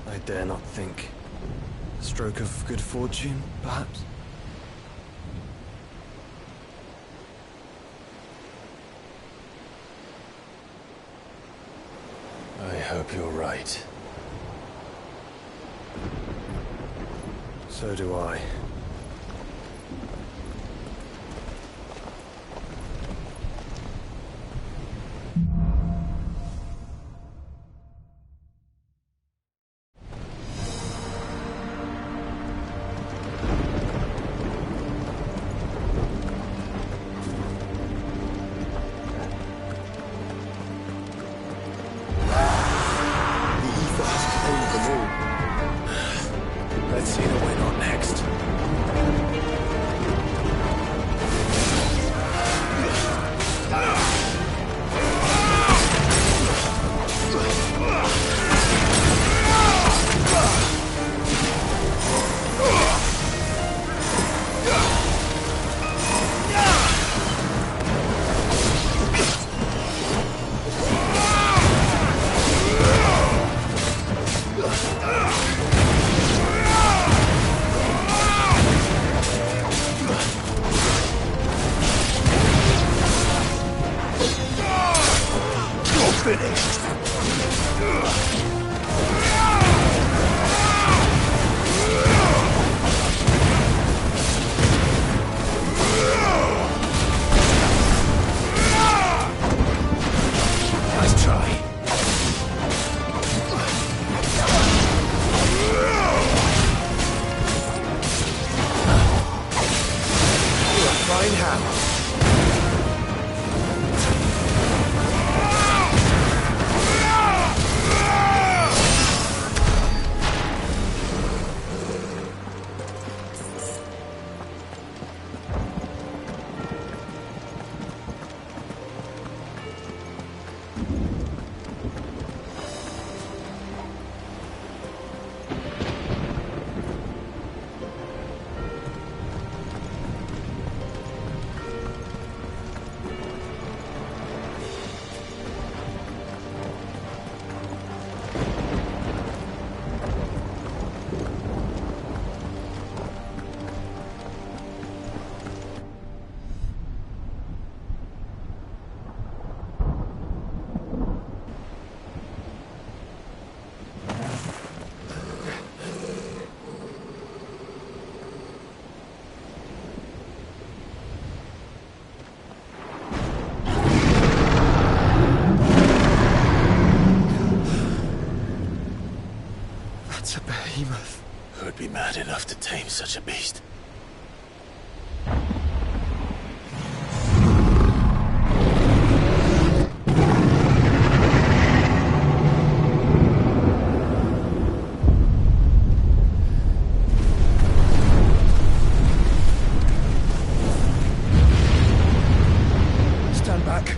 I dare not think. A stroke of good fortune, perhaps? I hope you're right. So do I. Let's see the win on next. Finished. Nice try. You're a fine hammer. That's a behemoth. Who'd be mad enough to tame such a beast? Stand back.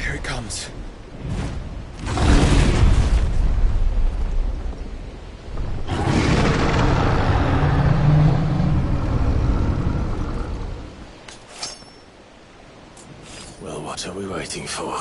Here it comes. Well, what are we waiting for?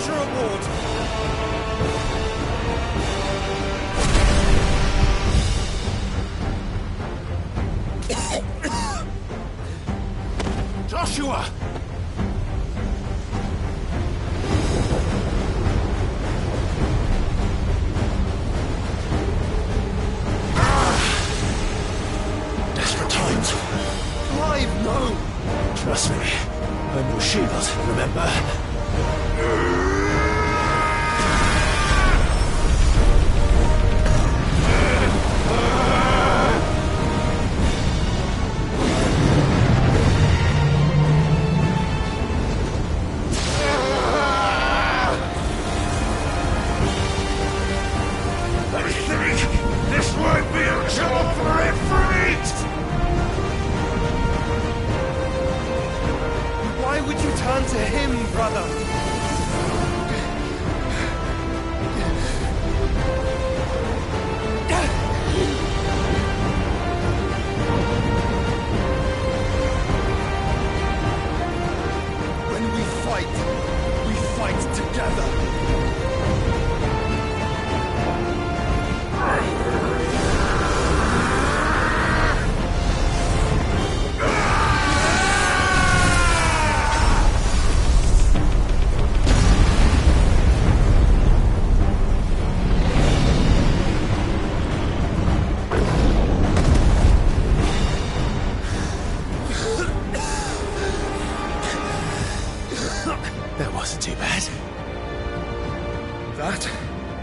your reward. Joshua! Desperate times. Clive, no! Trust me. I'm your shield, remember? This won't be a job for Ifrit! Why would you turn to him, brother? When we fight together. That wasn't too bad. That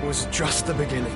was just the beginning.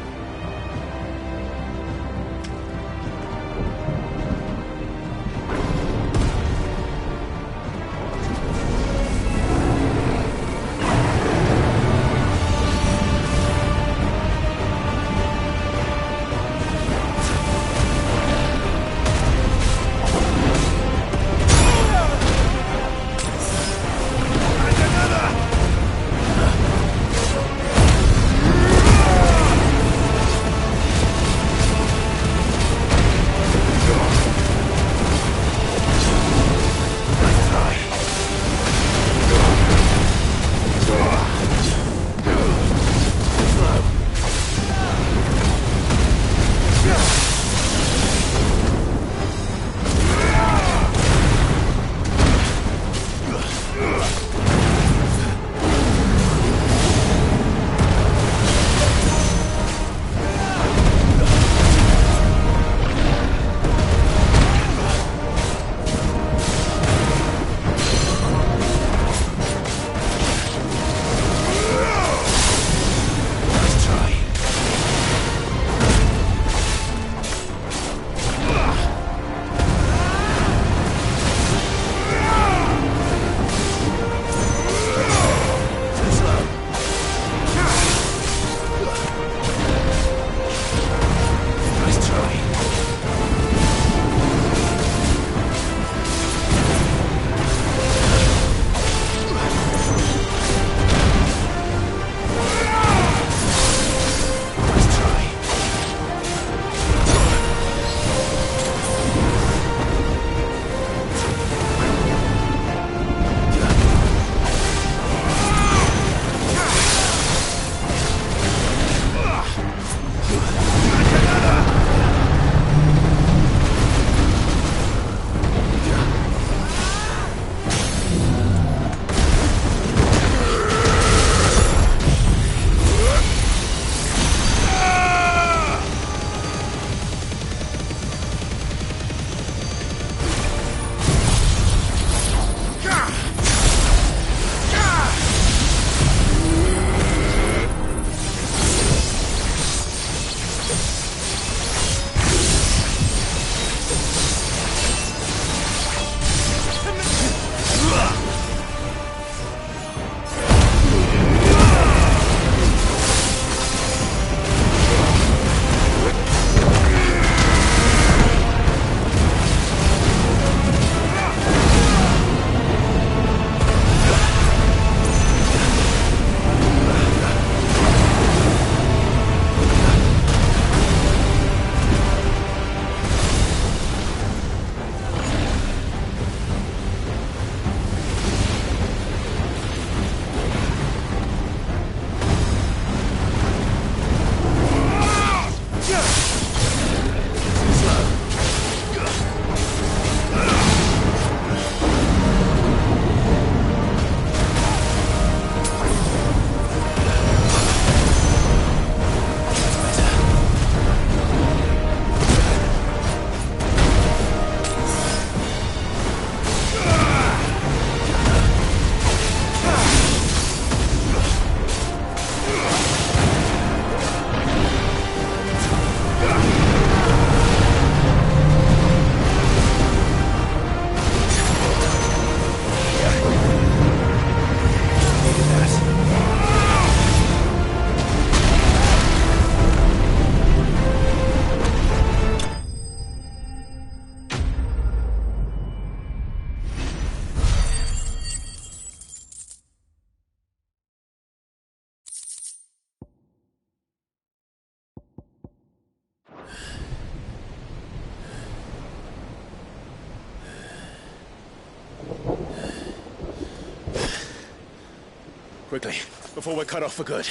Quickly, before we're cut off for good.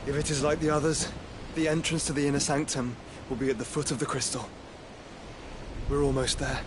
If it is like the others, the entrance to the inner sanctum will be at the foot of the crystal. We're almost there.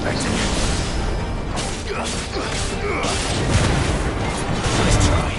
expected. Nice try.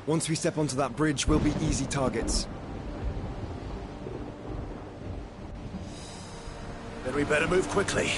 Once we step onto that bridge, we'll be easy targets. Then we better move quickly.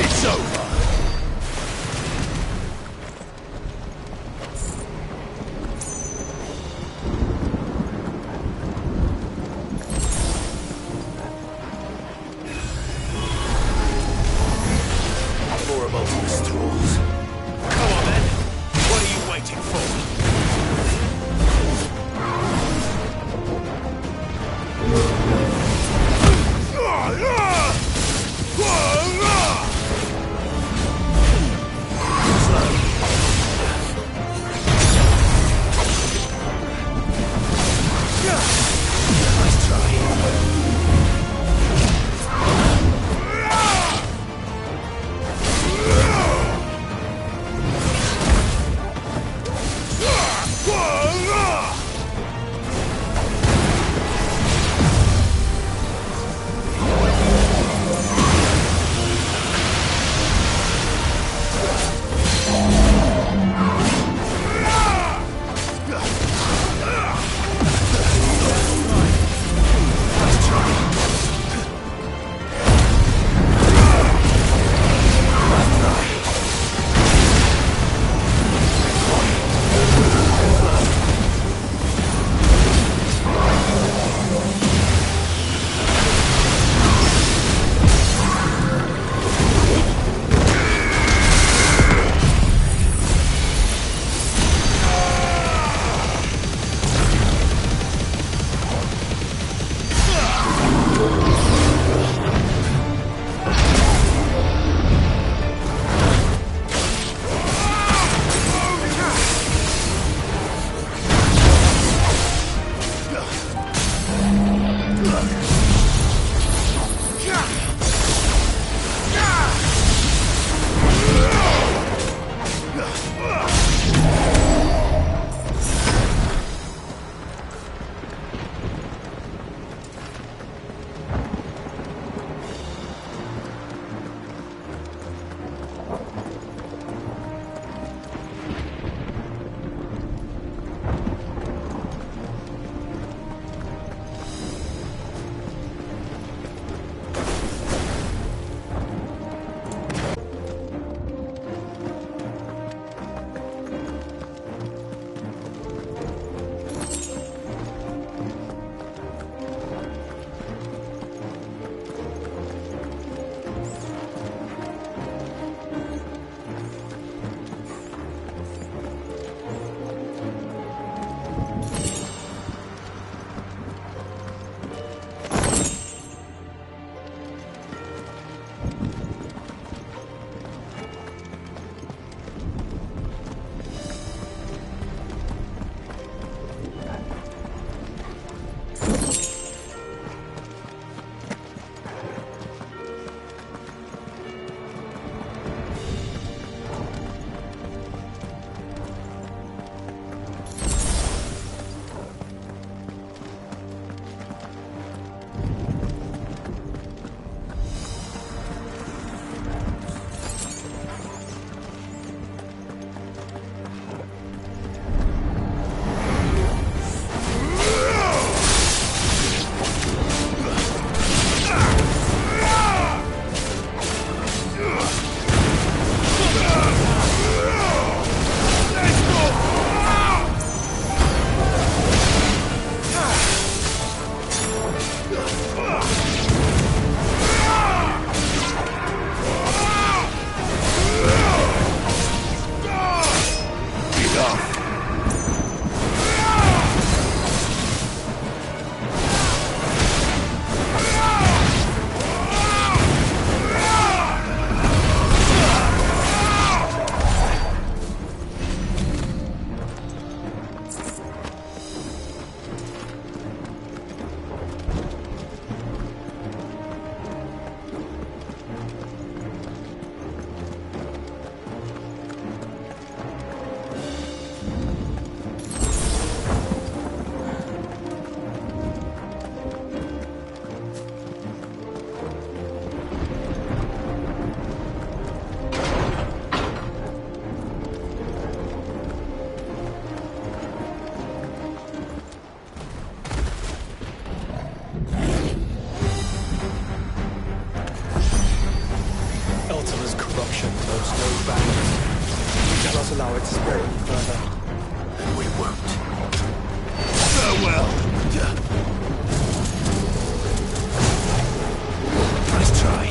It's over! More of Ultimus tools. Come on then. What are you waiting for? allow it to spread any further. And we won't. Farewell! Nice try.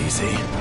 Easy.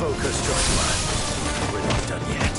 Focus, Joshua. We're not done yet.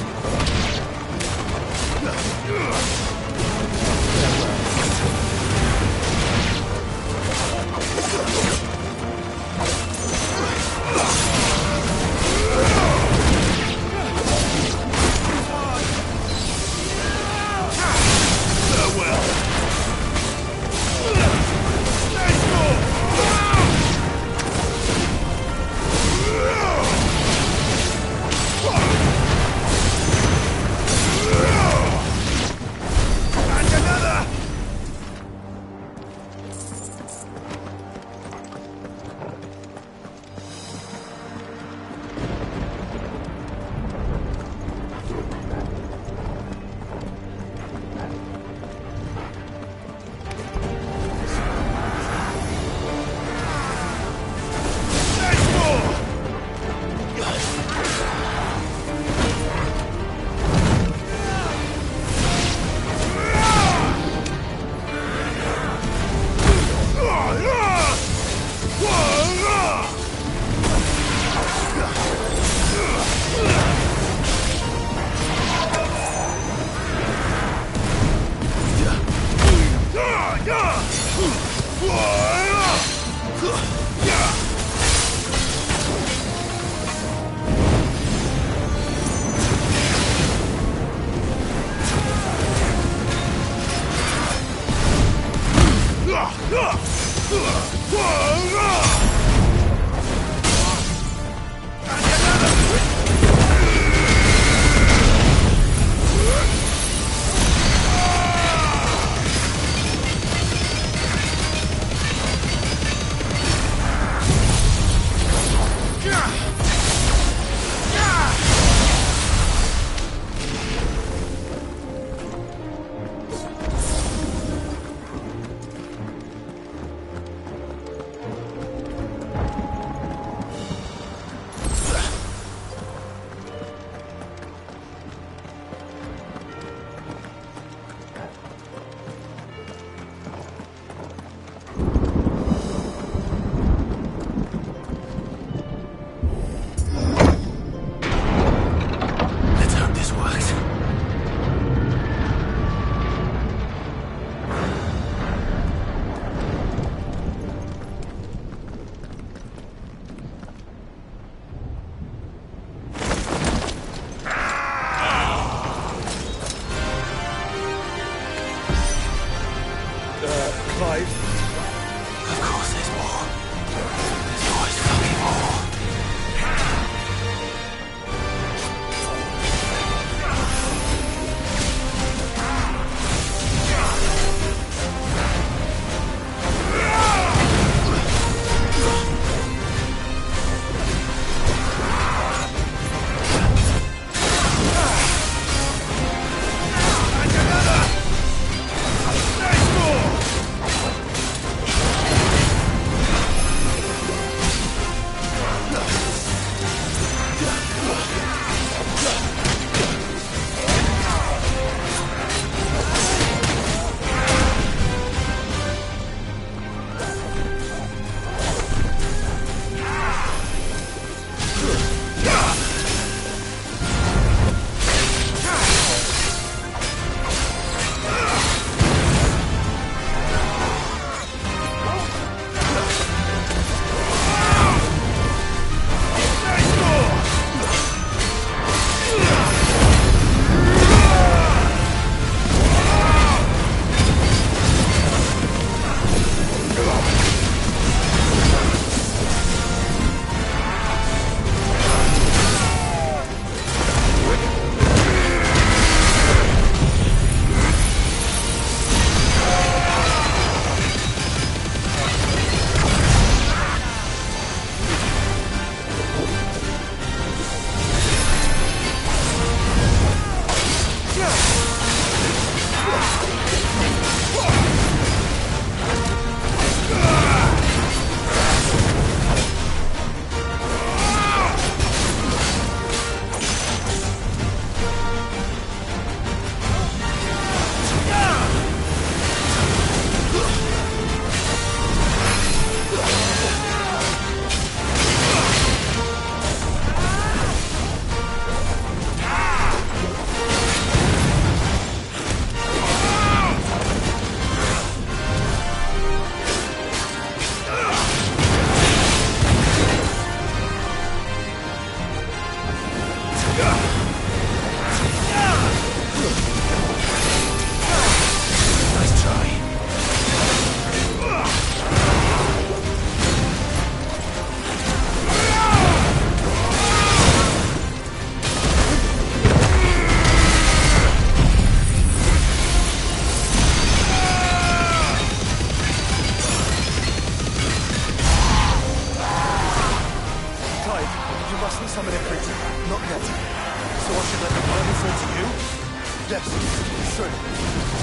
true.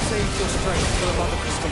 Save your strength for the Mother Crystal.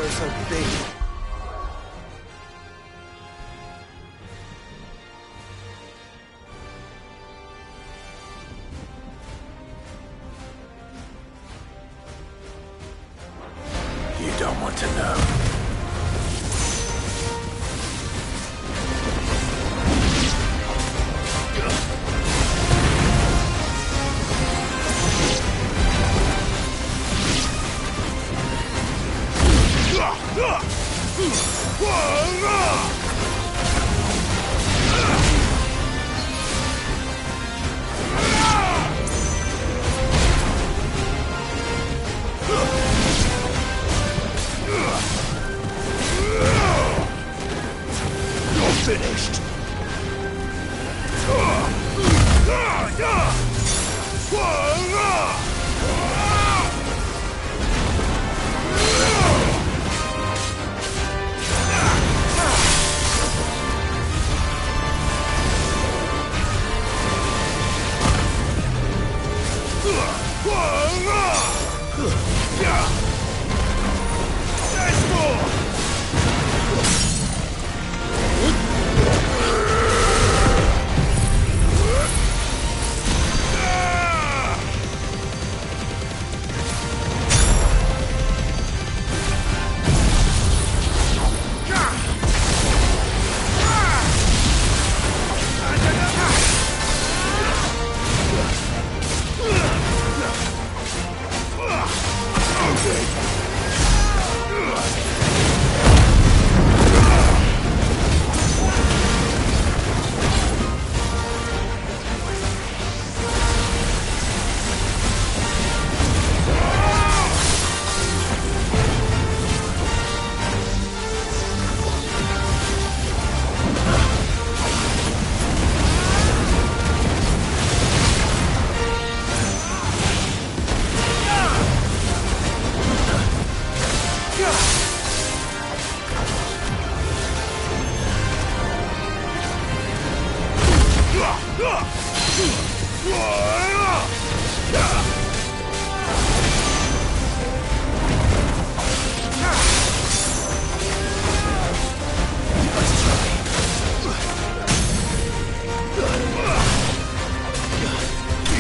So big. You don't want to know. Finished.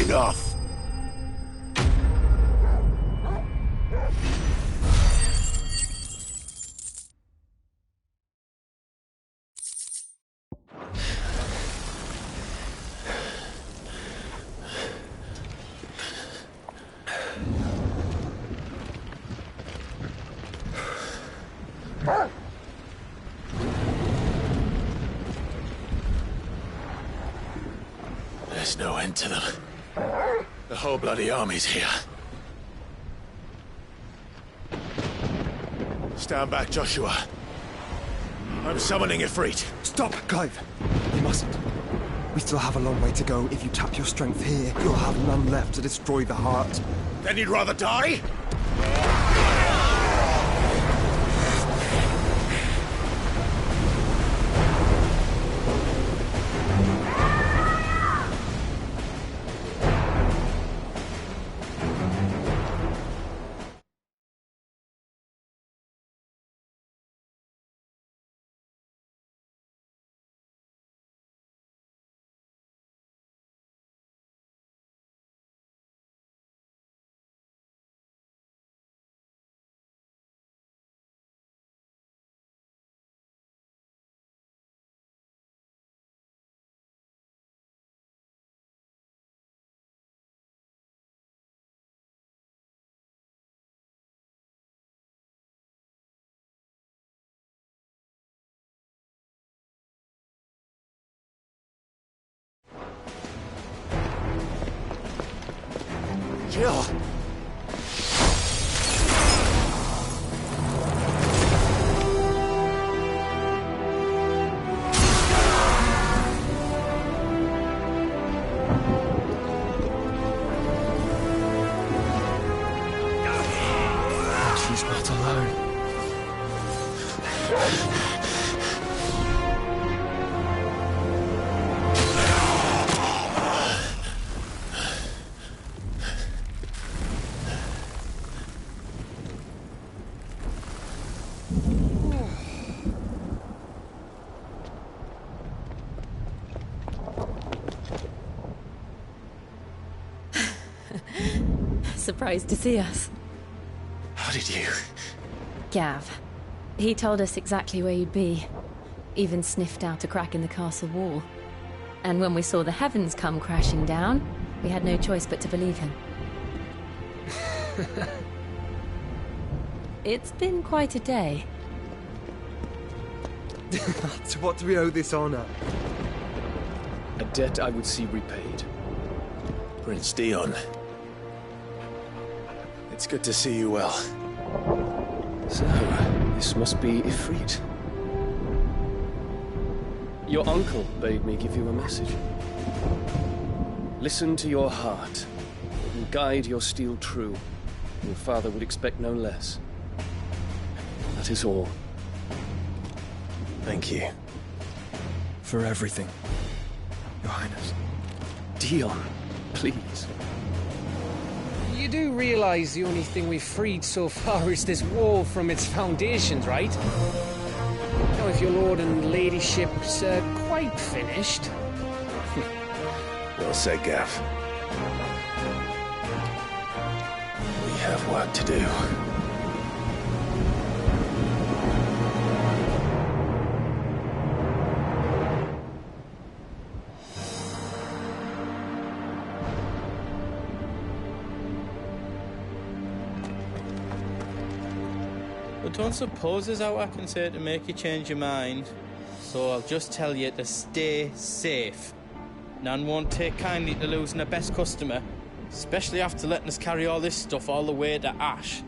Enough. There's no end to them. The whole bloody army's here. Stand back, Joshua. I'm summoning Ifrit. Stop, Clive! You mustn't. We still have a long way to go. If you tap your strength here, you'll have none left to destroy the heart. Then you'd rather die? Jill! She's not alone. Surprised to see us. How did you? Gav. He told us exactly where you'd be. Even sniffed out a crack in the castle wall. And when we saw the heavens come crashing down, we had no choice but to believe him. It's been quite a day. To what do we owe this honor? A debt I would see repaid. Prince Dion. It's good to see you well. So, this must be Ifrit. Your uncle bade me give you a message. Listen to your heart, and guide your steel true. Your father would expect no less. That is all. Thank you. For everything, Your Highness. Dion, please. You do realize the only thing we've freed so far is this wall from its foundations, right? Now, if your lord and ladyship's quite finished... Well said, Gav. We have work to do. But don't suppose there's out I can say to make you change your mind. So I'll just tell you to stay safe. Nan won't take kindly to losing her best customer, especially after letting us carry all this stuff all the way to Ash.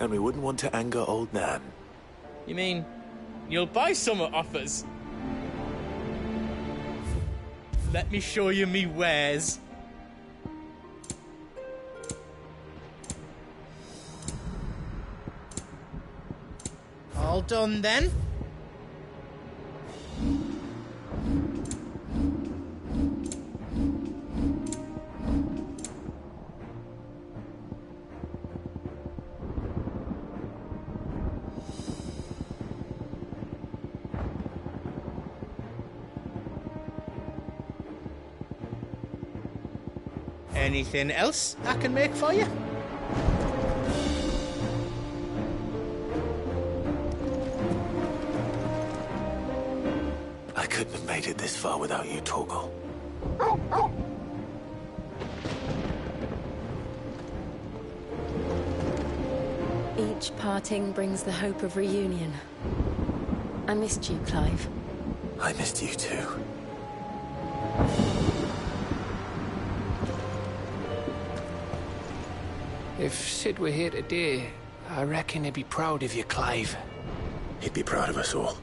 And we wouldn't want to anger old Nan. You mean, you'll buy some off us? Let me show you me wares. All done then? Anything else I can make for you? I couldn't have made it this far without you, Torgal. Each parting brings the hope of reunion. I missed you, Clive. I missed you too. If Sid were here today, I reckon he'd be proud of you, Clive. He'd be proud of us all.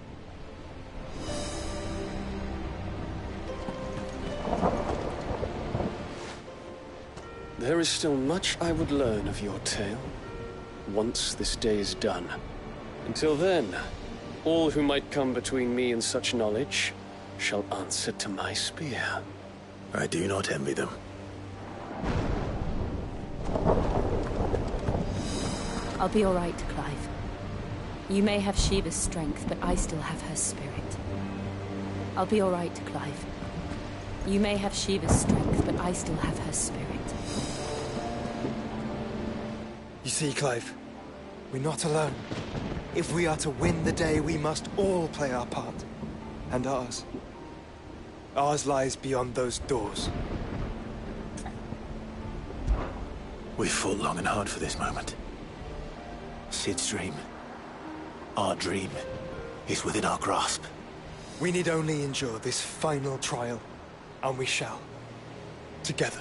There is still much I would learn of your tale, once this day is done. Until then, all who might come between me and such knowledge shall answer to my spear. I do not envy them. I'll be all right, Clive. You may have Shiva's strength, but I still have her spirit. I'll be all right, Clive. You may have Shiva's strength, but I still have her spirit. You see, Clive, we're not alone. If we are to win the day, we must all play our part. And ours. Ours lies beyond those doors. We've fought long and hard for this moment. Sid's dream, our dream, is within our grasp. We need only endure this final trial, and we shall. Together.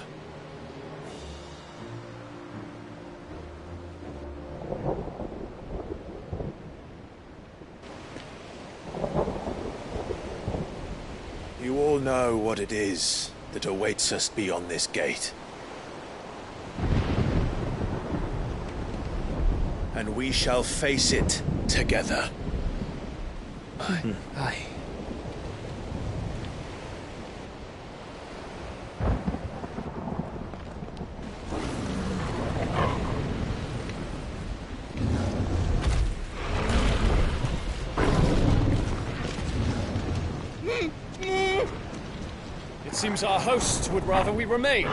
You all know what it is that awaits us beyond this gate. And we shall face it together. Aye. It seems our hosts would rather we remain.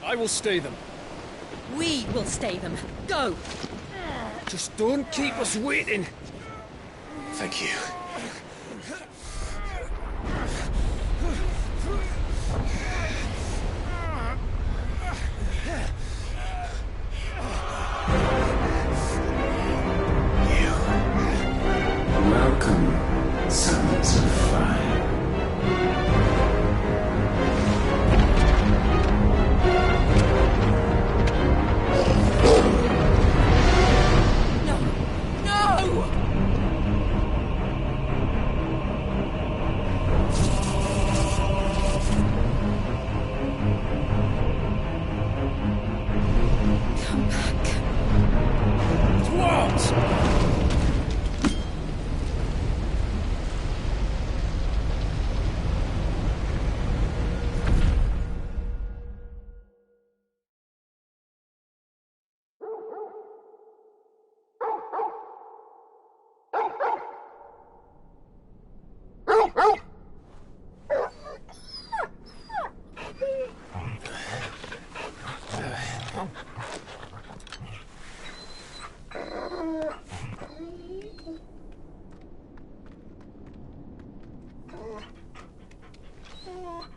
I will stay them. We will stay them. Go! Just don't keep us waiting. Thank you. Welcome, sons of fire.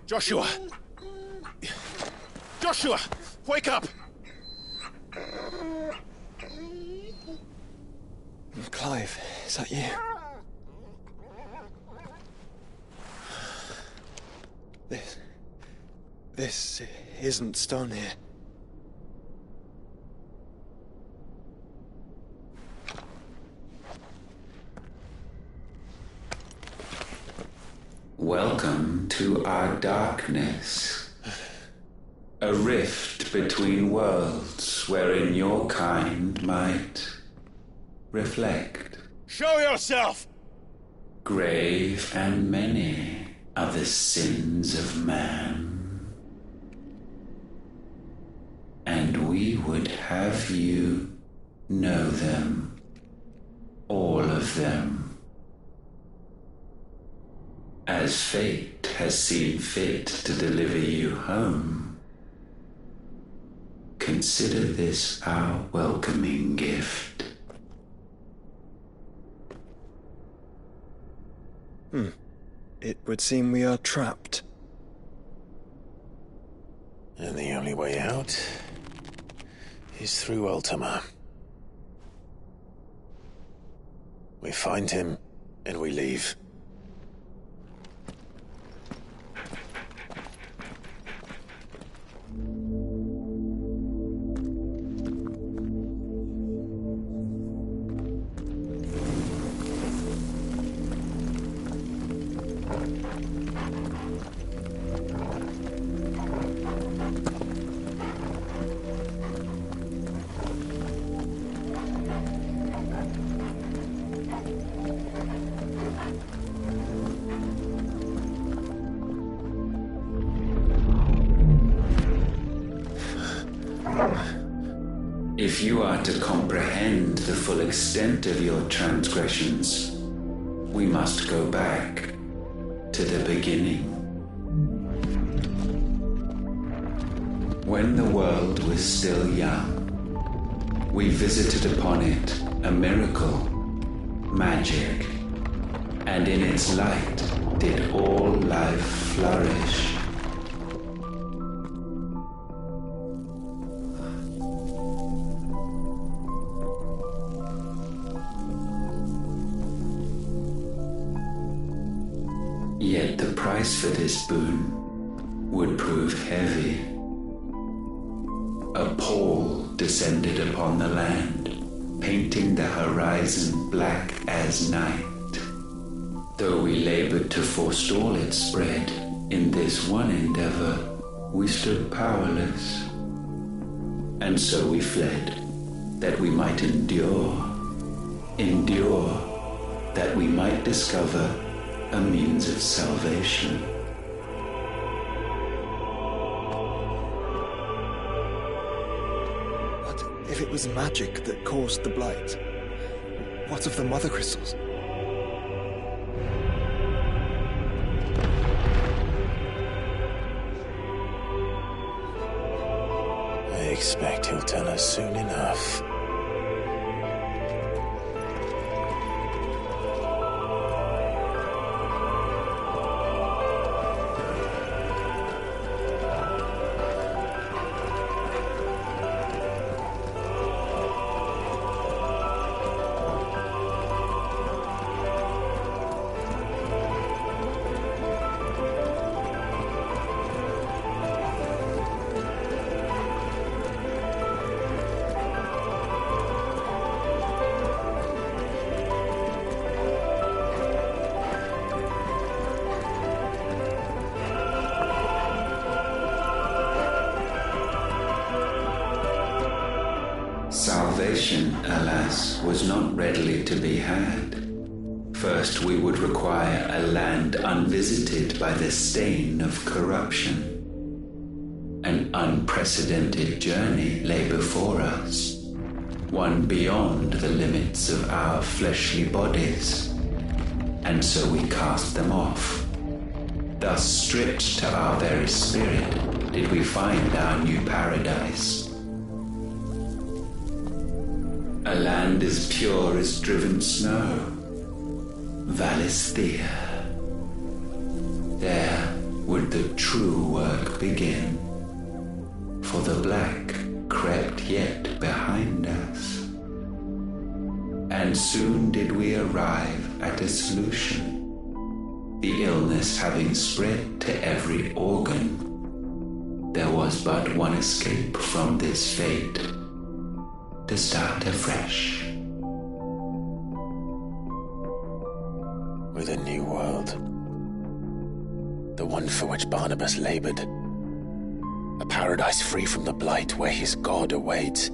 Joshua! Joshua! Wake up! Clive, is that you? This isn't stone here. Welcome to our darkness. A rift between worlds wherein your kind might reflect. Show yourself! Grave and many are the sins of man. And we would have you know them. All of them. As fate has seen fit to deliver you home, consider this our welcoming gift. It would seem we are trapped. And the only way out is through Ultima. We find him, and we leave. If you are to comprehend the full extent of your transgressions, we must go back to the beginning. When the world was still young, we visited upon it a miracle, magic, and in its light did all life flourish. Yet the price for this boon would prove heavy. A pall descended upon the land, painting the horizon black as night. Though we labored to forestall its spread, in this one endeavor we stood powerless. And so we fled, that we might endure, that we might discover a means of salvation. But if it was magic that caused the blight, what of the mother crystals? I expect he'll tell us soon enough. Salvation, alas, was not readily to be had. First, we would require a land unvisited by the stain of corruption. An unprecedented journey lay before us, one beyond the limits of our fleshly bodies. And so we cast them off. Thus, stripped to our very spirit, did we find our new paradise. A land as pure as driven snow, Valisthea. There would the true work begin, for the black crept yet behind us. And soon did we arrive at a solution, the illness having spread to every organ. There was but one escape from this fate, to start afresh. With a new world. The one for which Barnabas labored. A paradise free from the blight where his God awaits.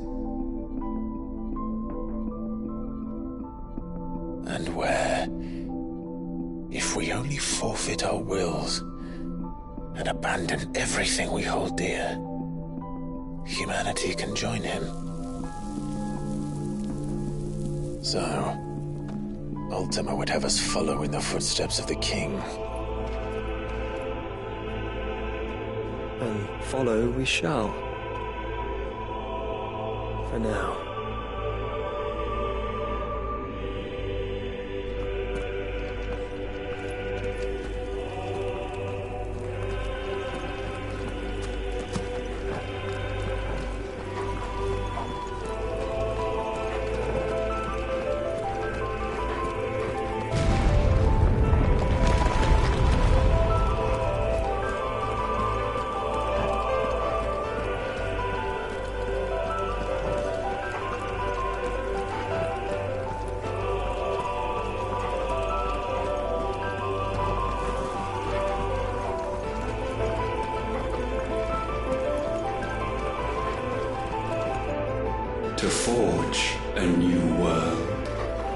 And where, if we only forfeit our wills and abandon everything we hold dear, humanity can join him. So, Ultima would have us follow in the footsteps of the king. And follow we shall. For now. To forge a new world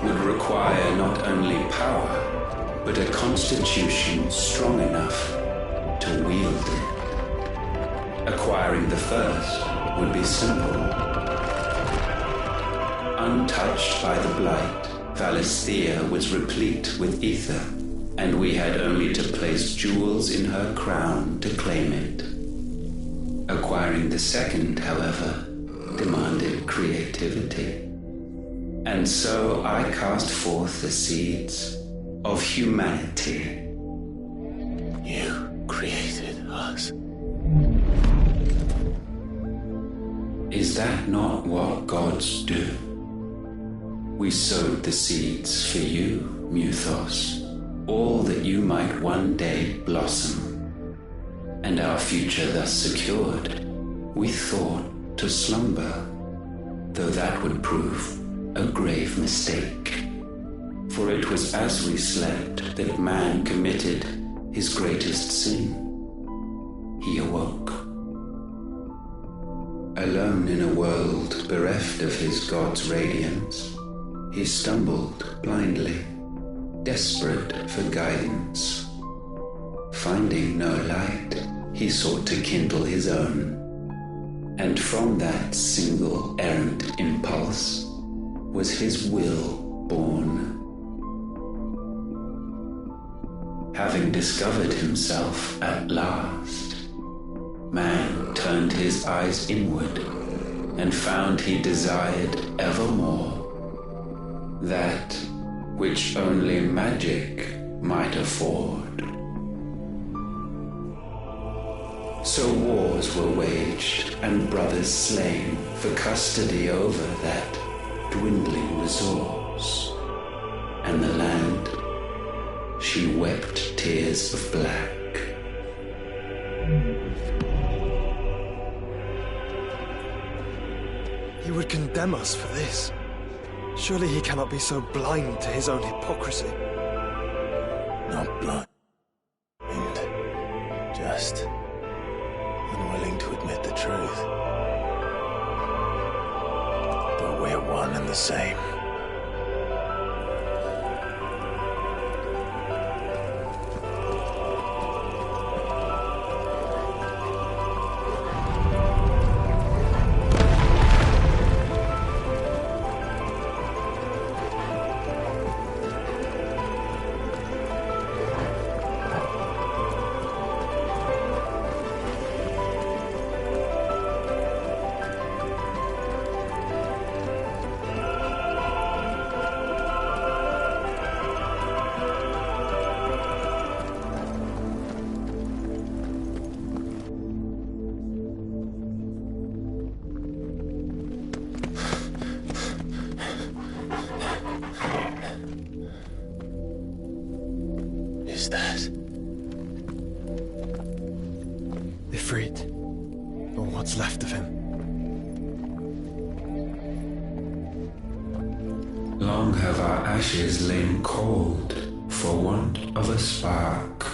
would require not only power, but a constitution strong enough to wield it. Acquiring the first would be simple. Untouched by the blight, Valisthea was replete with ether, and we had only to place jewels in her crown to claim it. Acquiring the second, however, demanded creativity. And so I cast forth the seeds of humanity. You created us. Is that not what gods do? We sowed the seeds for you, Muthos, all that you might one day blossom. And our future thus secured, we thought to slumber, though that would prove a grave mistake. For it was as we slept that man committed his greatest sin. He awoke. Alone in a world bereft of his god's radiance, he stumbled blindly, desperate for guidance. Finding no light, he sought to kindle his own. And from that single errant impulse was his will born. Having discovered himself at last, man turned his eyes inward and found he desired evermore that which only magic might afford. So wars were waged and brothers slain for custody over that dwindling resource, and the land, she wept tears of black. He would condemn us for this. Surely he cannot be so blind to his own hypocrisy. Not blind. Just unwilling to admit the truth. But we're one and the same. Ifrit, or what's left of him. Long have our ashes lain cold for want of a spark.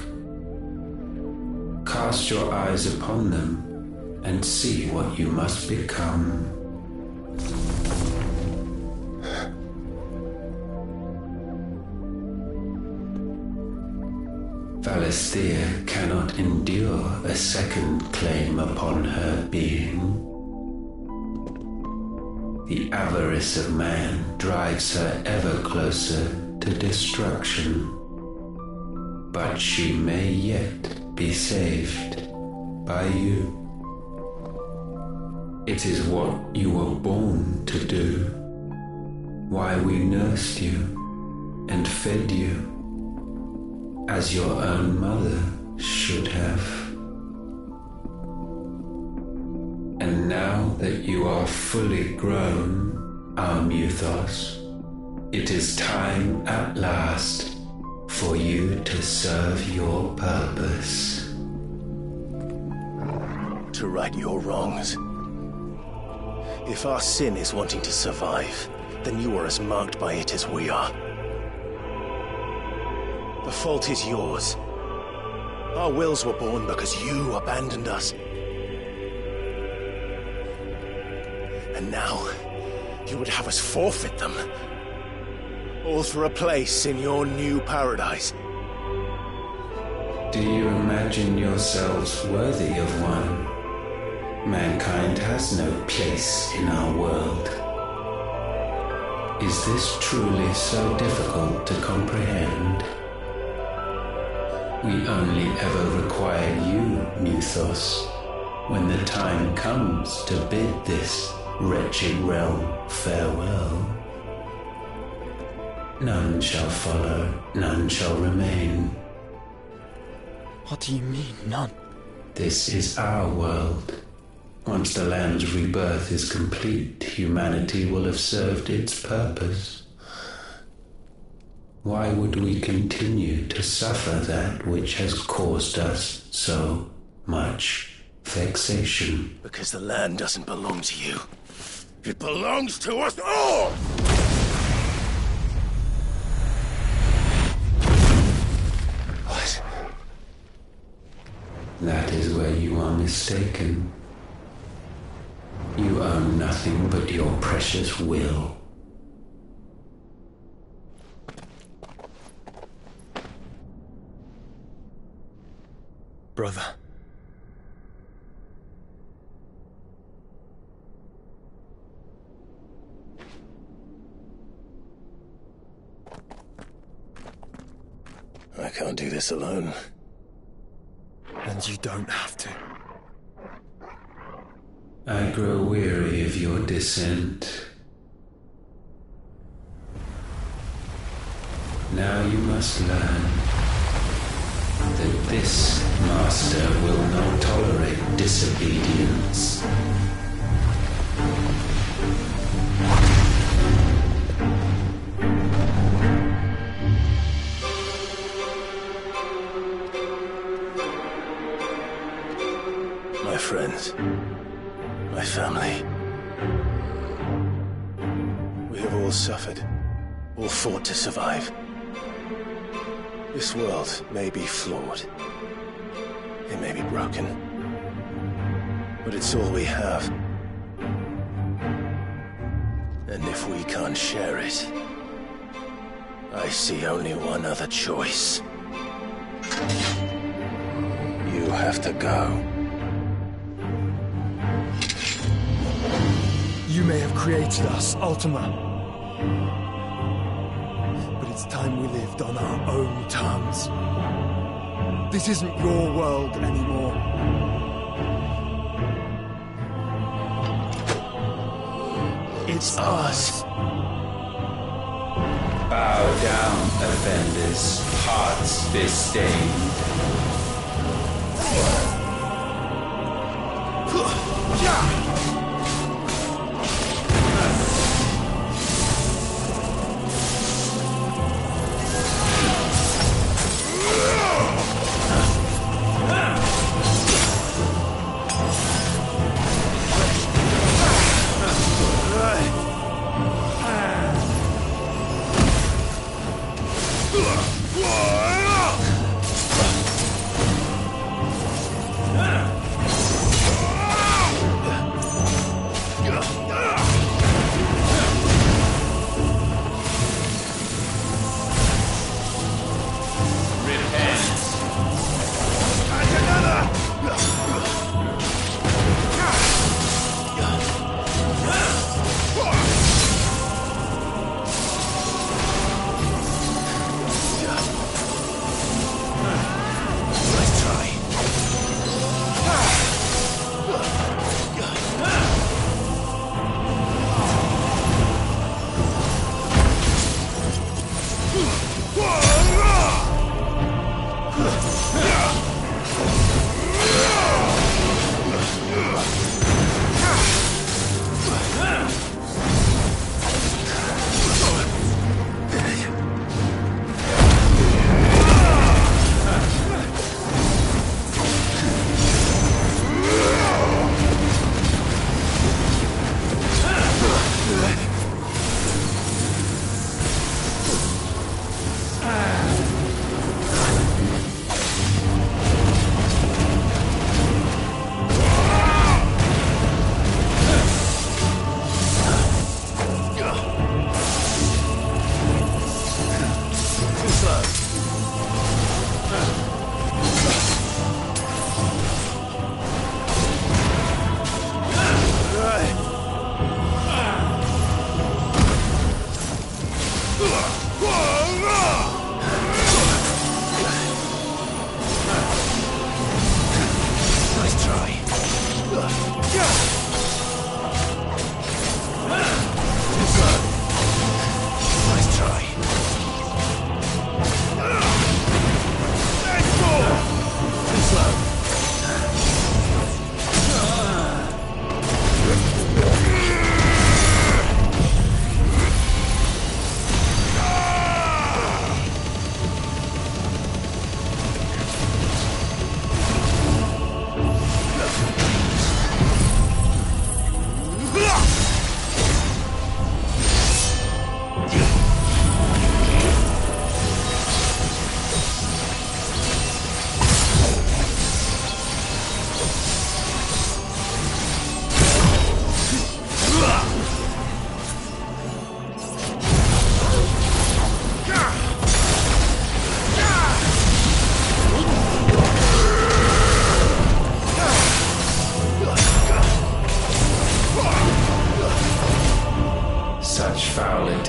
Cast your eyes upon them and see what you must become. Valisthea cannot endure a second claim upon her being. The avarice of man drives her ever closer to destruction. But she may yet be saved by you. It is what you were born to do, why we nursed you and fed you, as your own mother should have. And now that you are fully grown, our Muthos, it is time at last for you to serve your purpose. To right your wrongs. If our sin is wanting to survive, then you are as marked by it as we are. The fault is yours. Our wills were born because you abandoned us. And now, you would have us forfeit them. All for a place in your new paradise. Do you imagine yourselves worthy of one? Mankind has no place in our world. Is this truly so difficult to comprehend? We only ever require you, Muthos, when the time comes to bid this wretched realm farewell. None shall follow, none shall remain. What do you mean, none? This is our world. Once the land's rebirth is complete, humanity will have served its purpose. Why would we continue to suffer that which has caused us so much vexation? Because the land doesn't belong to you. It belongs to us all! What? That is where you are mistaken. You own nothing but your precious will. Brother. I can't do this alone. And you don't have to. I grow weary of your dissent. Now you must learn that this master will not tolerate disobedience. My friends, my family. We have all suffered, all fought to survive. This world may be flawed. It may be broken. But it's all we have. And if we can't share it, I see only one other choice. You have to go. You may have created us, Ultima. But it's time we lived on our own terms. This isn't your world anymore. It's ours. Bow down, offenders, hearts disdained.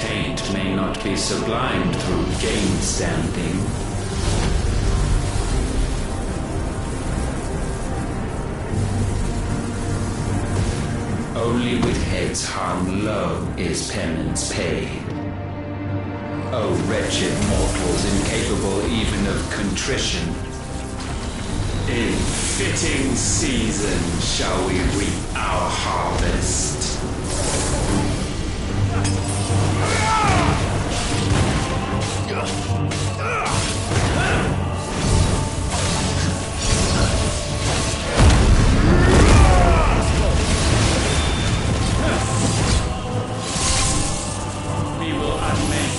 taint may not be sublimed through game-standing. Only with heads hung low is penance paid. O wretched mortals incapable even of contrition, in fitting season shall we reap our harvest. We will unmake.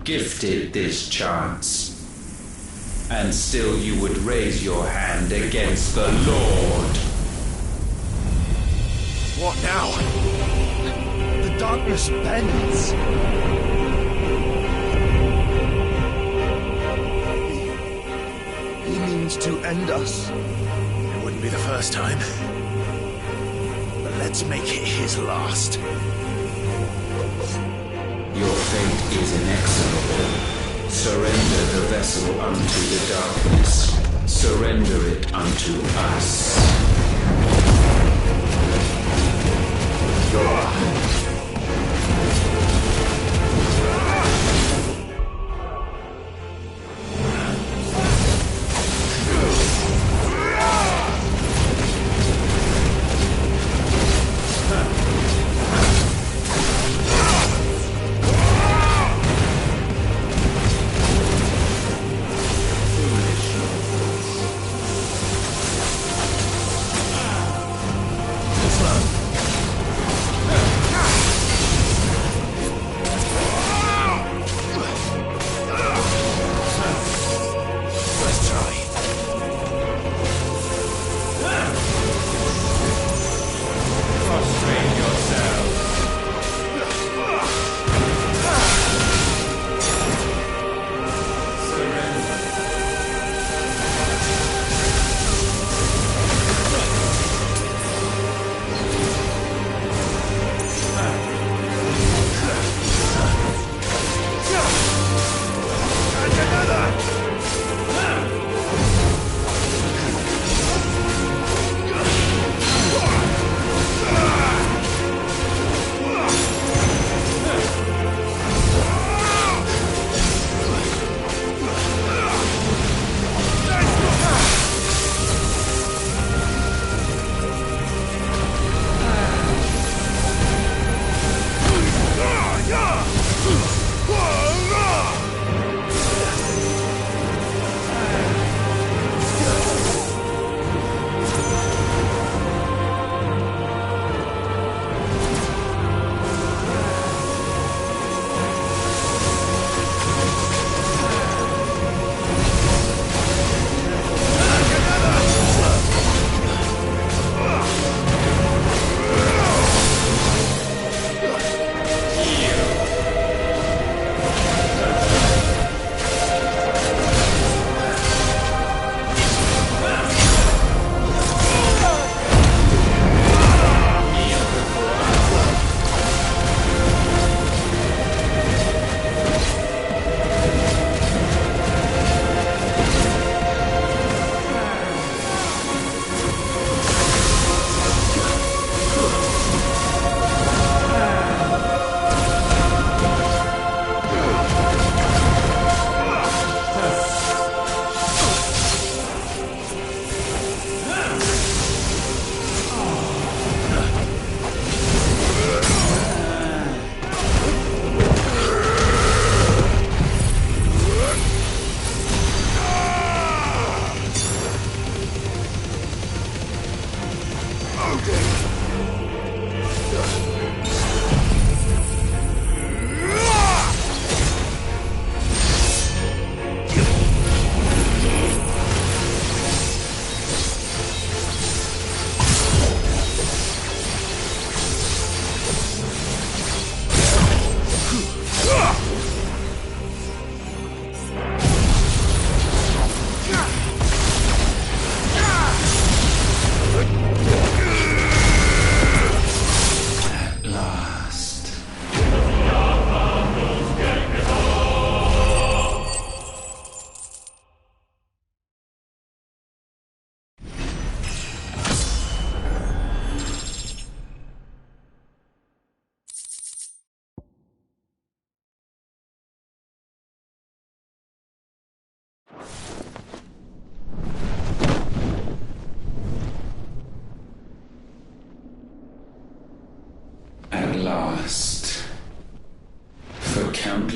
Gifted this chance, and still you would raise your hand against the Lord. What now? The darkness bends. He means to end us. It wouldn't be the first time. But let's make it his last. Your fate is inexorable. Surrender the vessel unto the darkness. Surrender it unto us.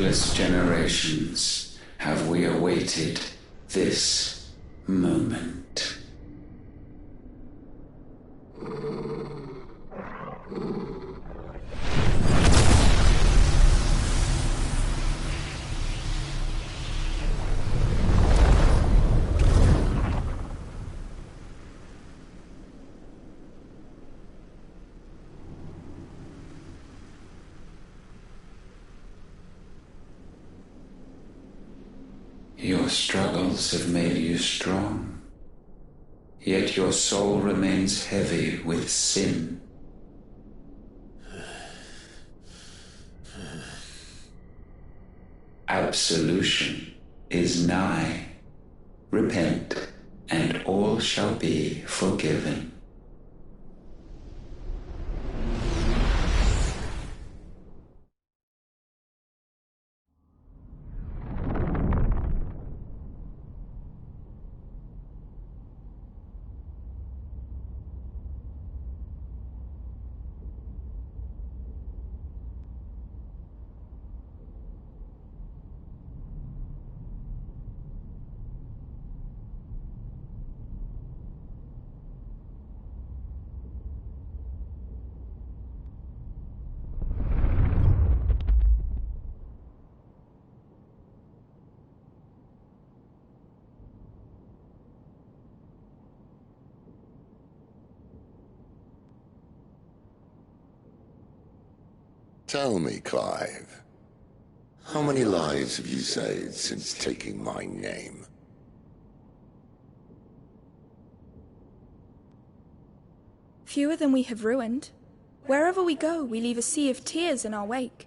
countless generations have we awaited this moment. Your struggles have made you strong, yet your soul remains heavy with sin. Absolution is nigh. Repent, and all shall be forgiven. Tell me, Clive, how many lives have you saved since taking my name? Fewer than we have ruined. Wherever we go, we leave a sea of tears in our wake.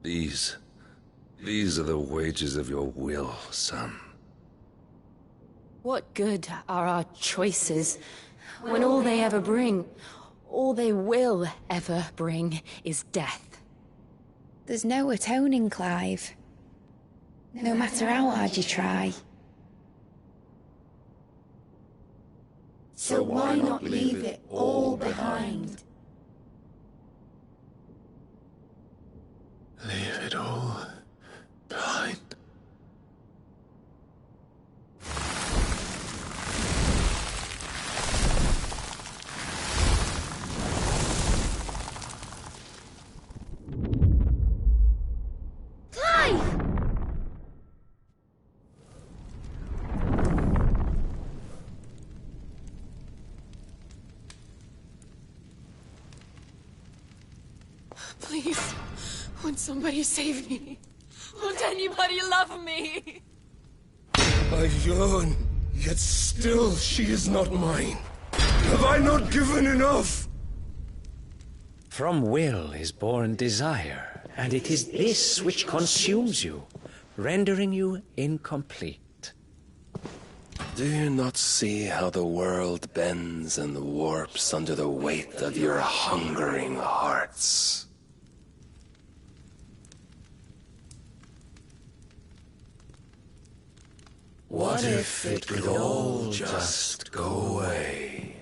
These are the wages of your will, son. What good are our choices when all they ever bring, all they will ever bring, is death? There's no atoning, Clive. No matter how hard you try. So why not leave it all behind? Leave it all behind. Please, won't somebody save me? Won't anybody love me? I yearn, yet still she is not mine. Have I not given enough? From will is born desire, and it is this which consumes you, rendering you incomplete. Do you not see how the world bends and warps under the weight of your hungering hearts? What if it could all just go away?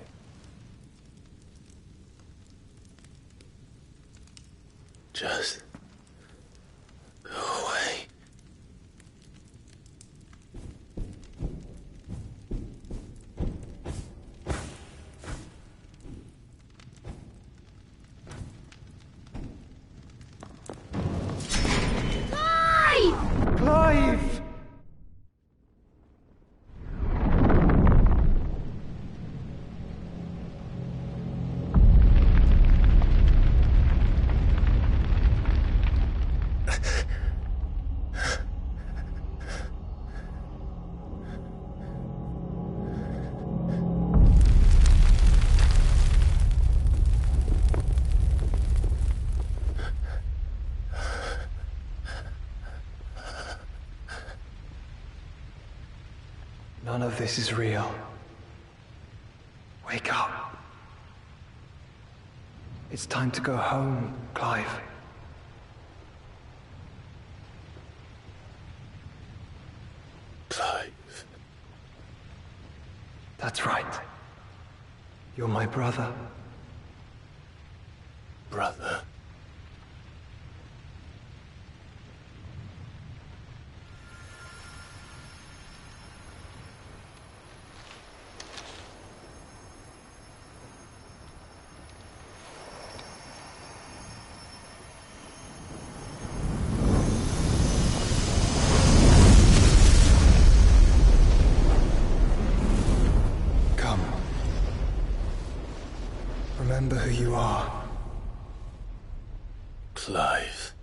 Just go away. Clive! None of this is real. Wake up. It's time to go home, Clive. Clive. That's right. You're my brother. Brother. Clive.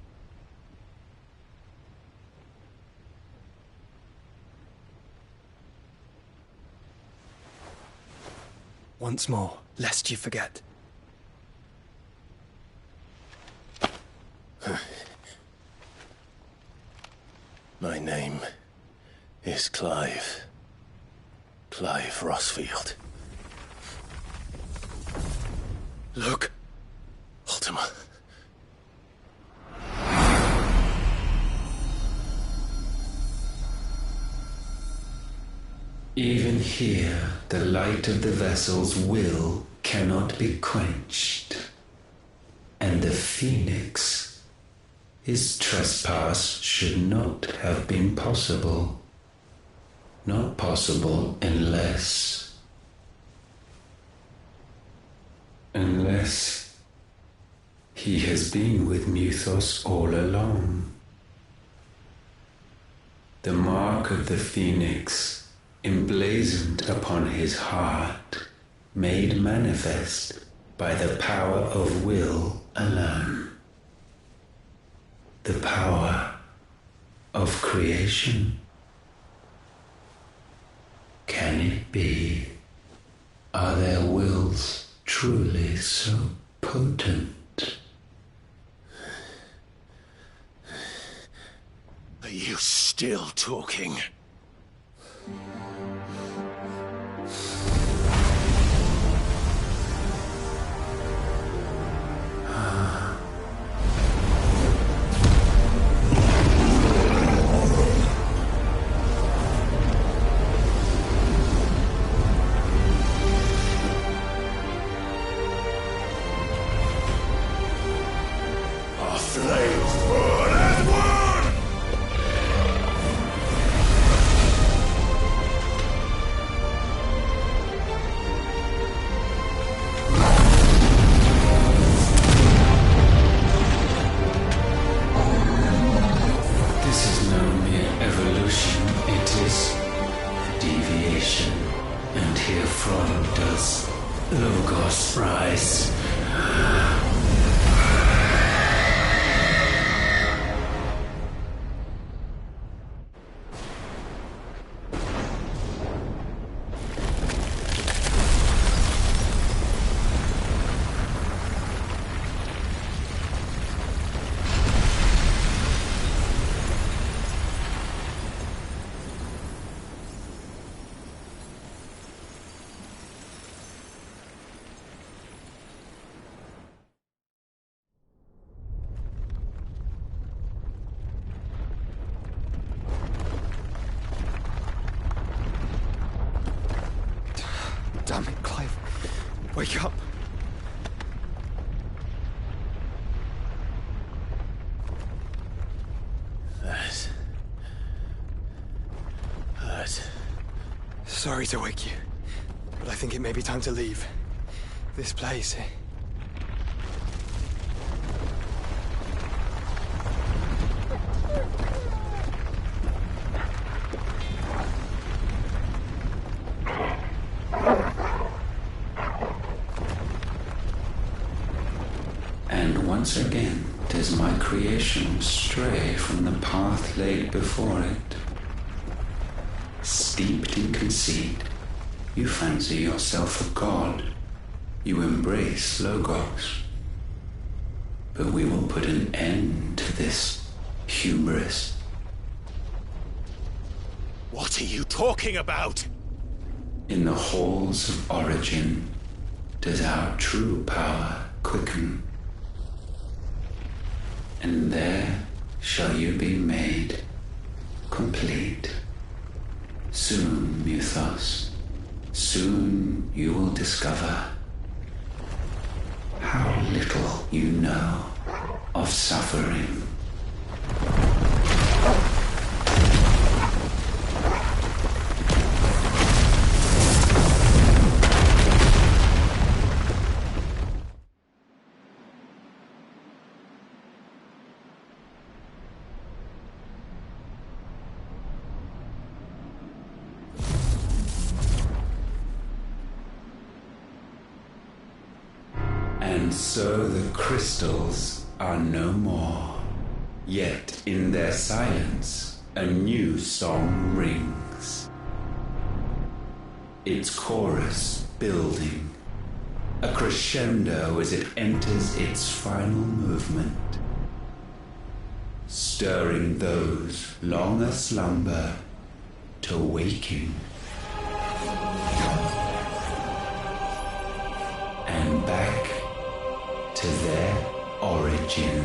Once more, lest you forget. My name is Clive. Clive Rossfield. Look, Ultima. Even here, the light of the vessel's will cannot be quenched. And the Phoenix, his trespass should not have been possible. Not possible unless he has been with Muthos all along. The mark of the Phoenix, emblazoned upon his heart, made manifest by the power of will alone. The power of creation. Can it be? Are their wills truly so potent? Are you still talking? Damn it, Clive. Wake up. That. Sorry to wake you, but I think it may be time to leave. This place. And once again does my creation stray from the path laid before it. Steeped in conceit, you fancy yourself a god. You embrace Logos. But we will put an end to this hubris. What are you talking about? In the halls of origin does our true power quicken. And there shall you be made complete. Soon, Muthos, soon you will discover how little you know of suffering. And so the crystals are no more. Yet in their silence, a new song rings. Its chorus building, a crescendo as it enters its final movement, stirring those long aslumber to waking. And back to their origin.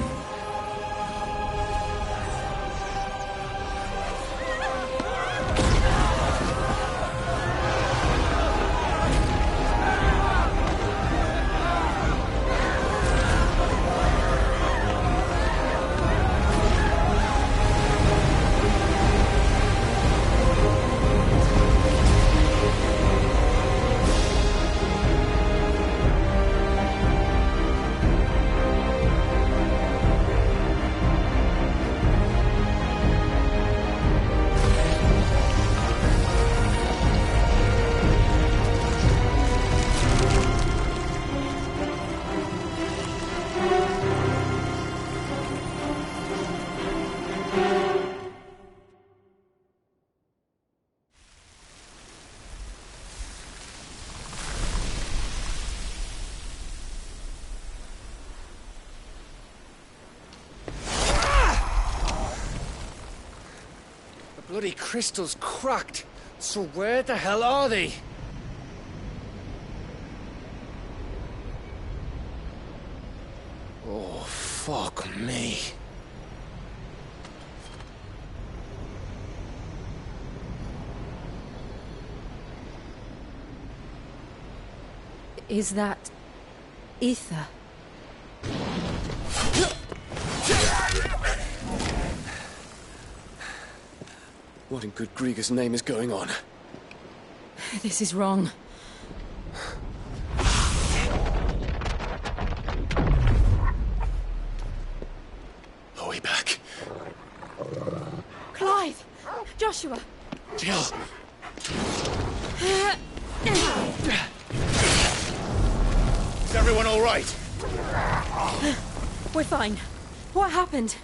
Bloody crystal's cracked. So where the hell are they? Oh, fuck me. Is that ether? What in good Grieger's name is going on? This is wrong. Are we back? Clive! Joshua! Jill! Is everyone all right? We're fine. What happened?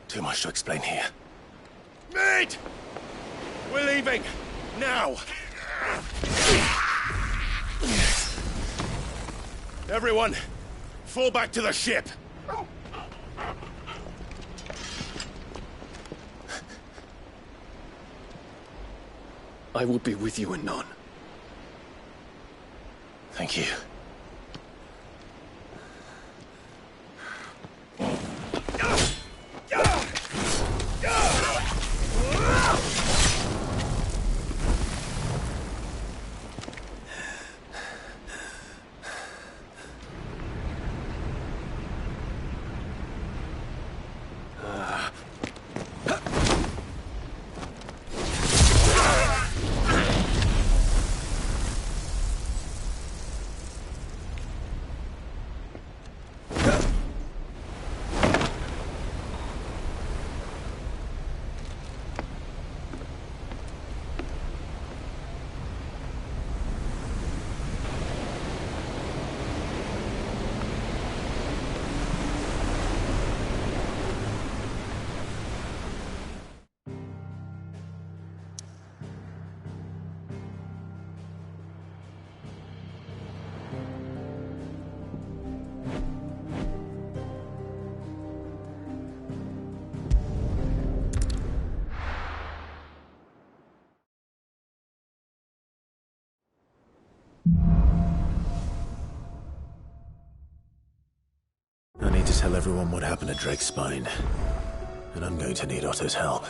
Too much to explain here. Mate! We're leaving! Now! Everyone, fall back to the ship! I will be with you anon. Thank you. I need to tell everyone what happened at Drake's Spine. And I'm going to need Otto's help.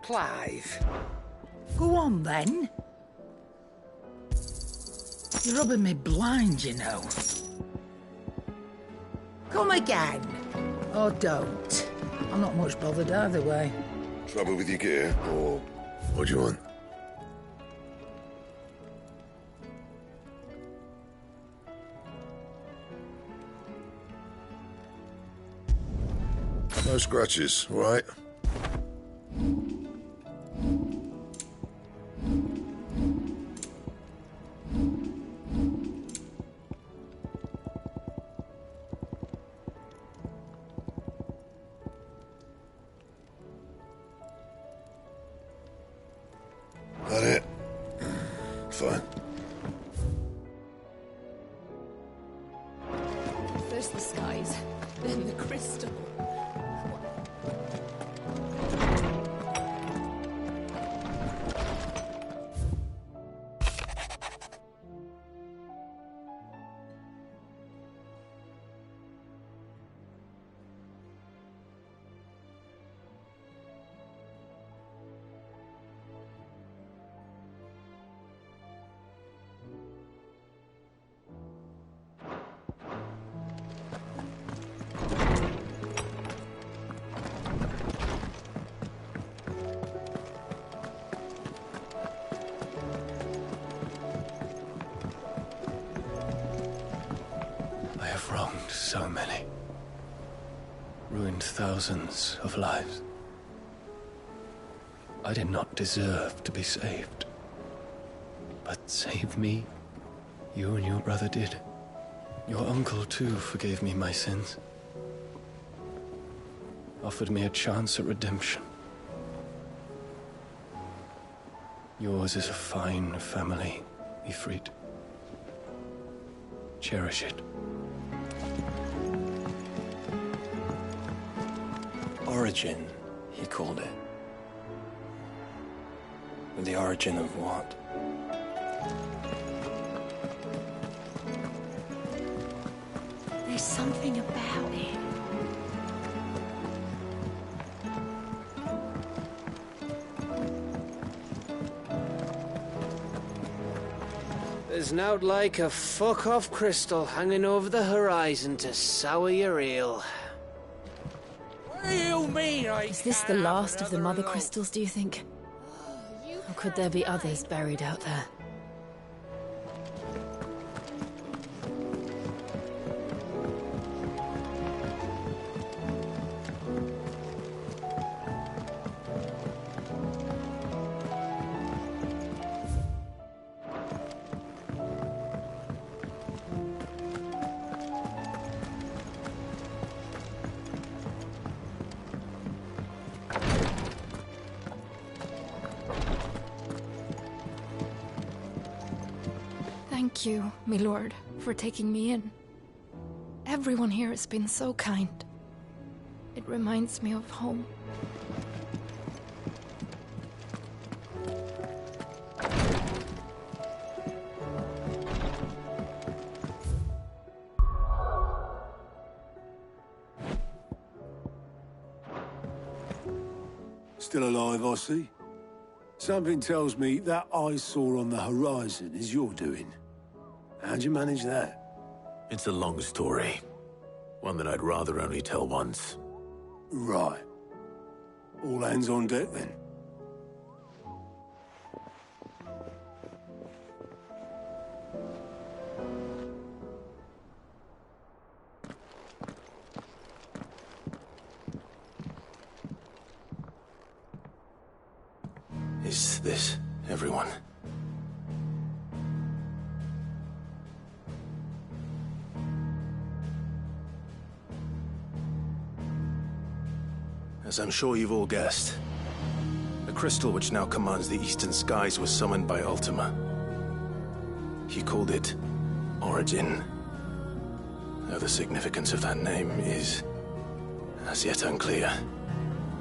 Clive. Go on, then. You're rubbing me blind, you know. Come again. Or don't. I'm not much bothered either way. Trouble with your gear, or what do you want? No scratches, all right? That it? Fine. First the skies, then the crystal. I have wronged so many. Ruined thousands of lives. I did not deserve to be saved. But save me, you and your brother did. Your uncle, too, forgave me my sins. Offered me a chance at redemption. Yours is a fine family, Ifrit. Cherish it. Origin, he called it. But the origin of what? There's something about it. There's nowt like a fuck-off crystal hanging over the horizon to sour your ale. What do you mean Is this the last of the mother crystals, do you think? Or could there be others buried out there? Thank you, my lord, for taking me in. Everyone here has been so kind. It reminds me of home. Still alive, I see. Something tells me that eyesore on the horizon is your doing. How'd you manage that? It's a long story. One that I'd rather only tell once. Right. All hands on deck, then. Is this everyone? As I'm sure you've all guessed, the crystal which now commands the eastern skies was summoned by Ultima. He called it Origin. Though the significance of that name is as yet unclear.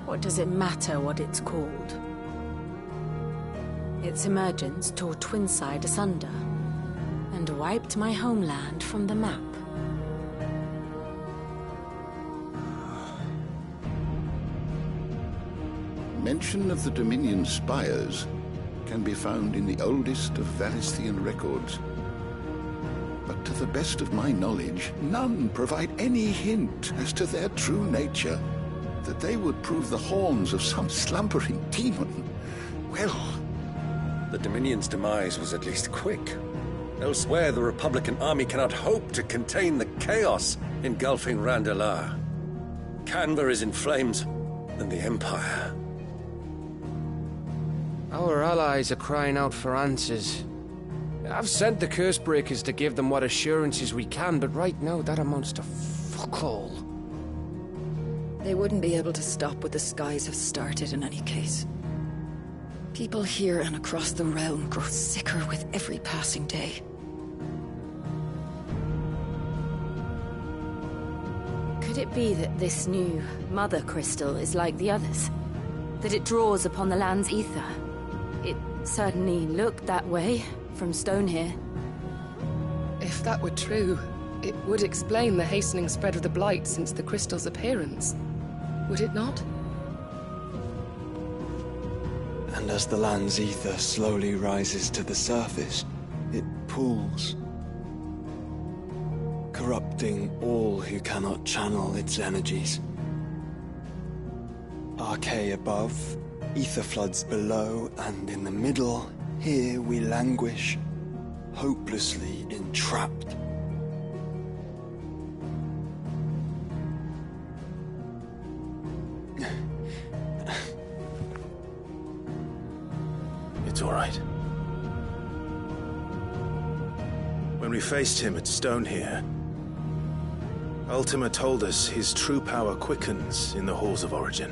What does it matter what it's called? Its emergence tore Twinside asunder and wiped my homeland from the map. Mention of the Dominion spires can be found in the oldest of Valisthian records. But to the best of my knowledge, none provide any hint as to their true nature. that they would prove the horns of some slumbering demon. Well, the Dominion's demise was at least quick. Elsewhere, the Republican army cannot hope to contain the chaos engulfing Randalar. Canva is in flames, and the Empire. Our allies are crying out for answers. I've sent the Cursebreakers to give them what assurances we can, but right now that amounts to fuck all. They wouldn't be able to stop what the skies have started in any case. People here and across the realm grow sicker with every passing day. Could it be that this new Mother Crystal is like the others? That it draws upon the land's ether? It certainly looked that way from stone here. If that were true, it would explain the hastening spread of the Blight since the crystal's appearance. Would it not? And as the land's ether slowly rises to the surface, it pools, corrupting all who cannot channel its energies. Archay above, ether floods below, and in the middle, here we languish, hopelessly entrapped. It's all right. When we faced him at Stone here, Ultima told us his true power quickens in the Halls of Origin.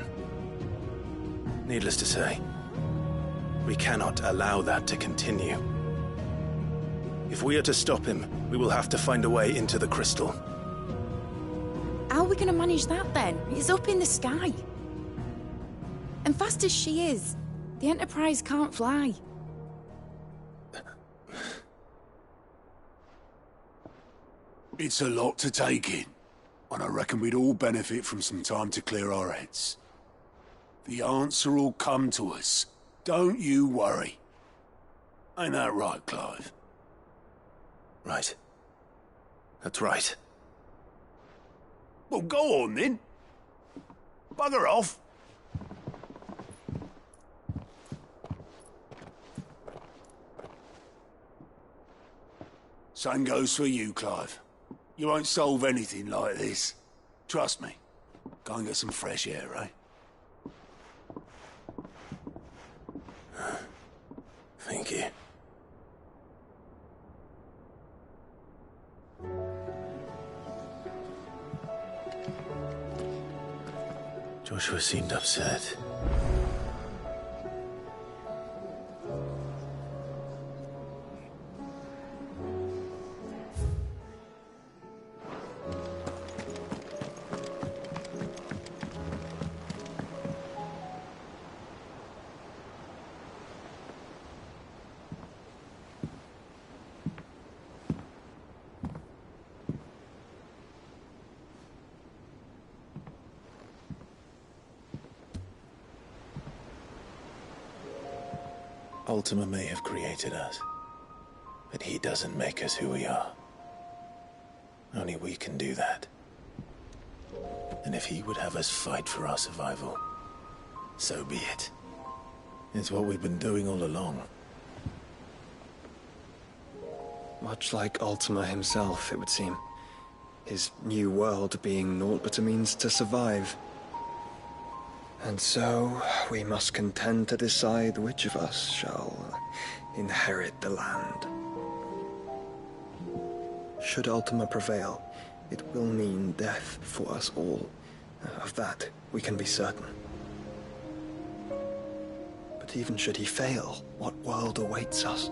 Needless to say, we cannot allow that to continue. If we are to stop him, we will have to find a way into the crystal. How are we going to manage that then? It's up in the sky. And fast as she is, the Enterprise can't fly. It's a lot to take in, and I reckon we'd all benefit from some time to clear our heads. The answer will come to us. Don't you worry. Ain't that right, Clive? Right. That's right. Well, go on then. Bugger off. Same goes for you, Clive. You won't solve anything like this. Trust me. Go and get some fresh air, eh? Thank you. Joshua seemed upset. Ultima may have created us, but he doesn't make us who we are. Only we can do that. And if he would have us fight for our survival, so be it. It's what we've been doing all along. Much like Ultima himself, it would seem. His new world being naught but a means to survive. And so, we must contend to decide which of us shall inherit the land. Should Ultima prevail, it will mean death for us all. Of that, we can be certain. But even should he fail, what world awaits us?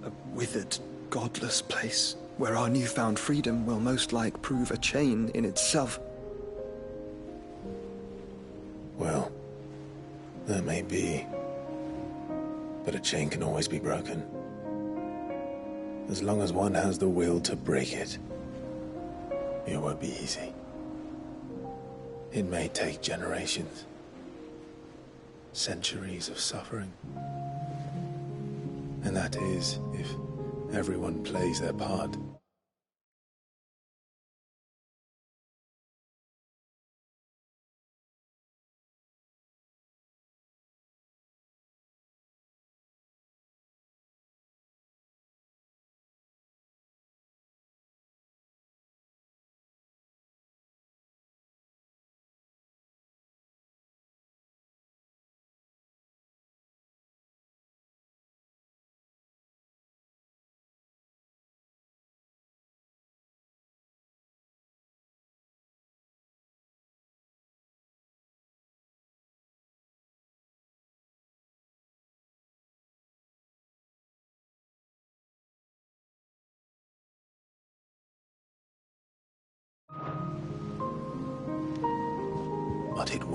A withered, godless place, where our newfound freedom will most like prove a chain in itself. Well, that may be. But a chain can always be broken. As long as one has the will to break it. It won't be easy. It may take generations. Centuries of suffering. And that is if everyone plays their part.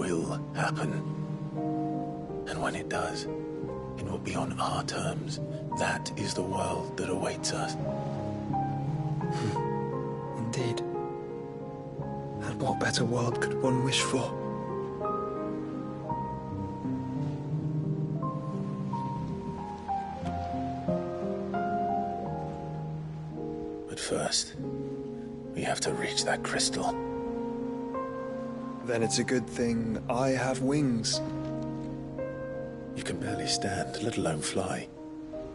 will happen. And when it does, it will be on our terms. That is the world that awaits us. Indeed. And what better world could one wish for? But first, we have to reach that crystal. Then it's a good thing I have wings. You can barely stand, let alone fly.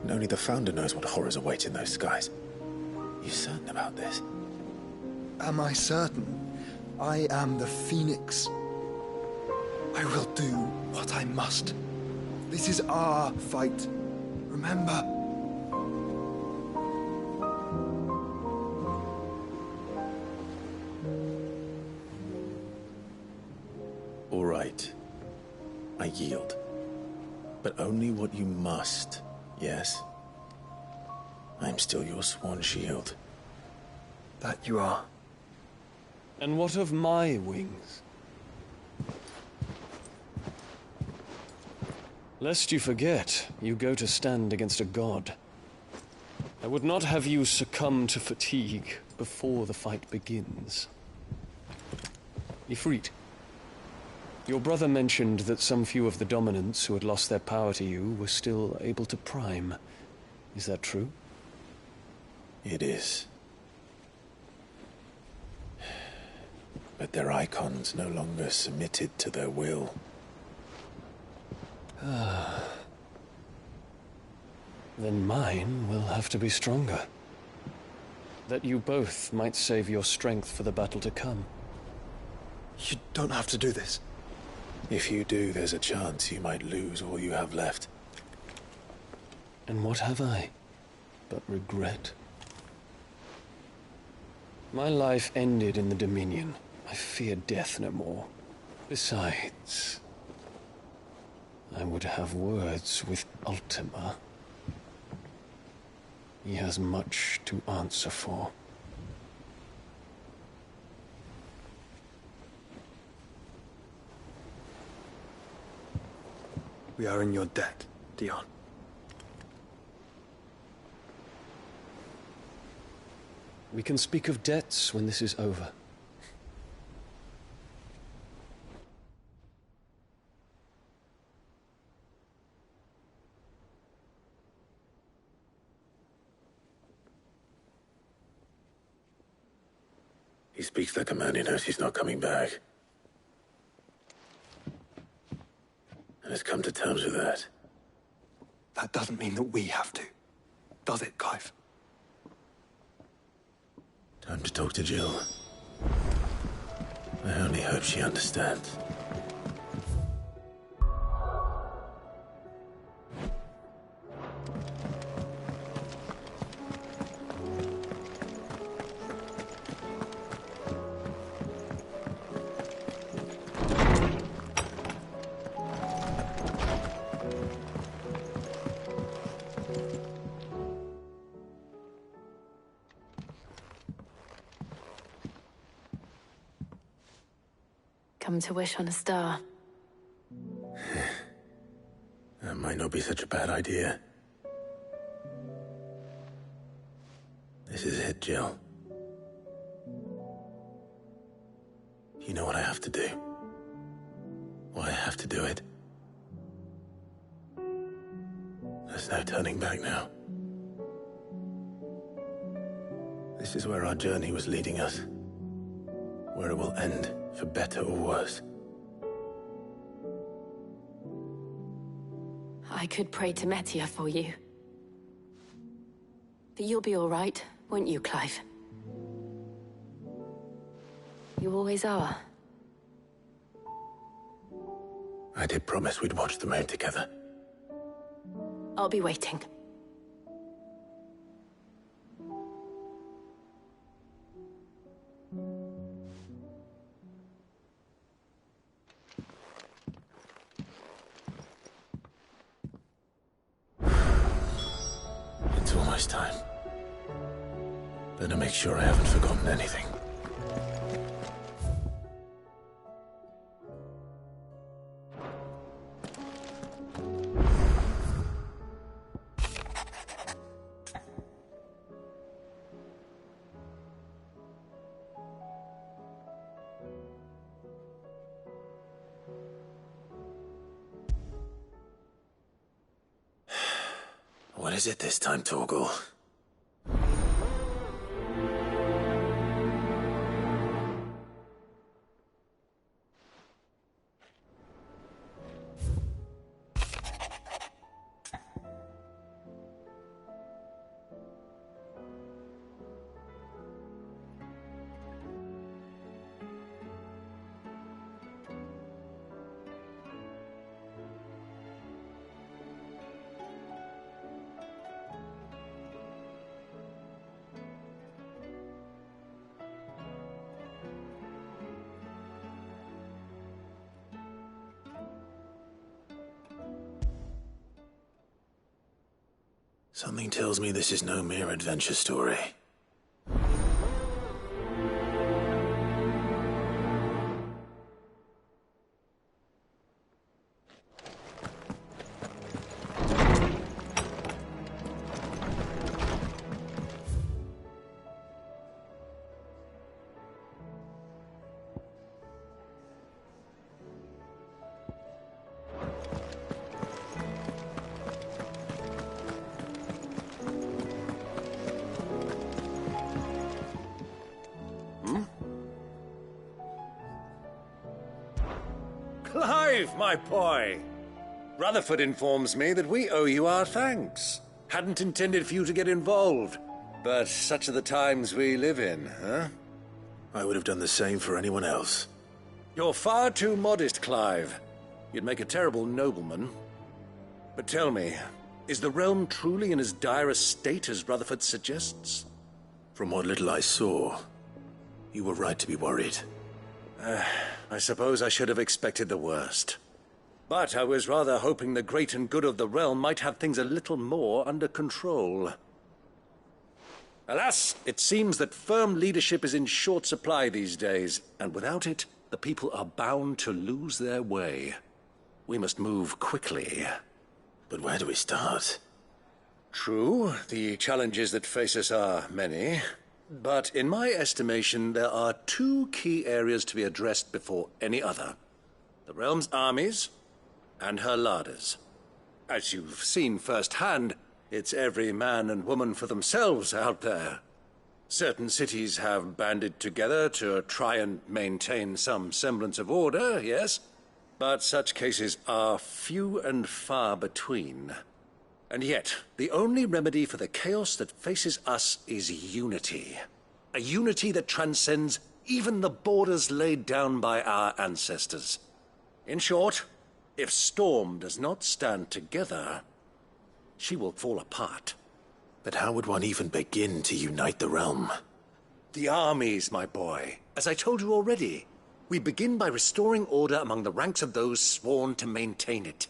And only the Founder knows what horrors await in those skies. You certain about this? Am I certain? I am the Phoenix. I will do what I must. This is our fight. Remember? All right. I yield. But only what you must, yes? I'm still your swan shield. That you are. And what of my wings? Lest you forget, you go to stand against a god. I would not have you succumb to fatigue before the fight begins. Ifrit, your brother mentioned that some few of the dominants who had lost their power to you were still able to prime. Is that true? It is. But their icons no longer submitted to their will. Then mine will have to be stronger. That you both might save your strength for the battle to come. You don't have to do this. If you do, there's a chance you might lose all you have left. And what have I but regret? My life ended in the Dominion. I fear death no more. Besides, I would have words with Ultima. He has much to answer for. We are in your debt, Dion. We can speak of debts when this is over. He speaks like a man who knows he's not coming back. And has come to terms with that. That doesn't mean that we have to, does it, Clive? Time to talk to Jill. I only hope she understands. Come to wish on a star. That might not be such a bad idea. This is it, Jill. You know what I have to do. Why I have to do it. There's no turning back now. This is where our journey was leading us. Where it will end, for better or worse. I could pray to Metia for you. But you'll be all right, won't you, Clive? You always are. I did promise we'd watch the moon together. I'll be waiting. It's almost time. Better make sure I haven't forgotten anything. What is it this time, Torgal? Something tells me this is no mere adventure story. Clive, my boy! Rutherford informs me that we owe you our thanks. Hadn't intended for you to get involved, but such are the times we live in, huh? I would have done the same for anyone else. You're far too modest, Clive. You'd make a terrible nobleman. But tell me, is the realm truly in as dire a state as Rutherford suggests? From what little I saw, you were right to be worried. I suppose I should have expected the worst. But I was rather hoping the great and good of the realm might have things a little more under control. Alas, it seems that firm leadership is in short supply these days, and without it, the people are bound to lose their way. We must move quickly. But where do we start? True, the challenges that face us are many. But in my estimation, there are two key areas to be addressed before any other. The realm's armies and her larders. As you've seen firsthand, it's every man and woman for themselves out there. Certain cities have banded together to try and maintain some semblance of order, yes, but such cases are few and far between. And yet, the only remedy for the chaos that faces us is unity. A unity that transcends even the borders laid down by our ancestors. In short, if Storm does not stand together, she will fall apart. But how would one even begin to unite the realm? The armies, my boy. As I told you already, we begin by restoring order among the ranks of those sworn to maintain it.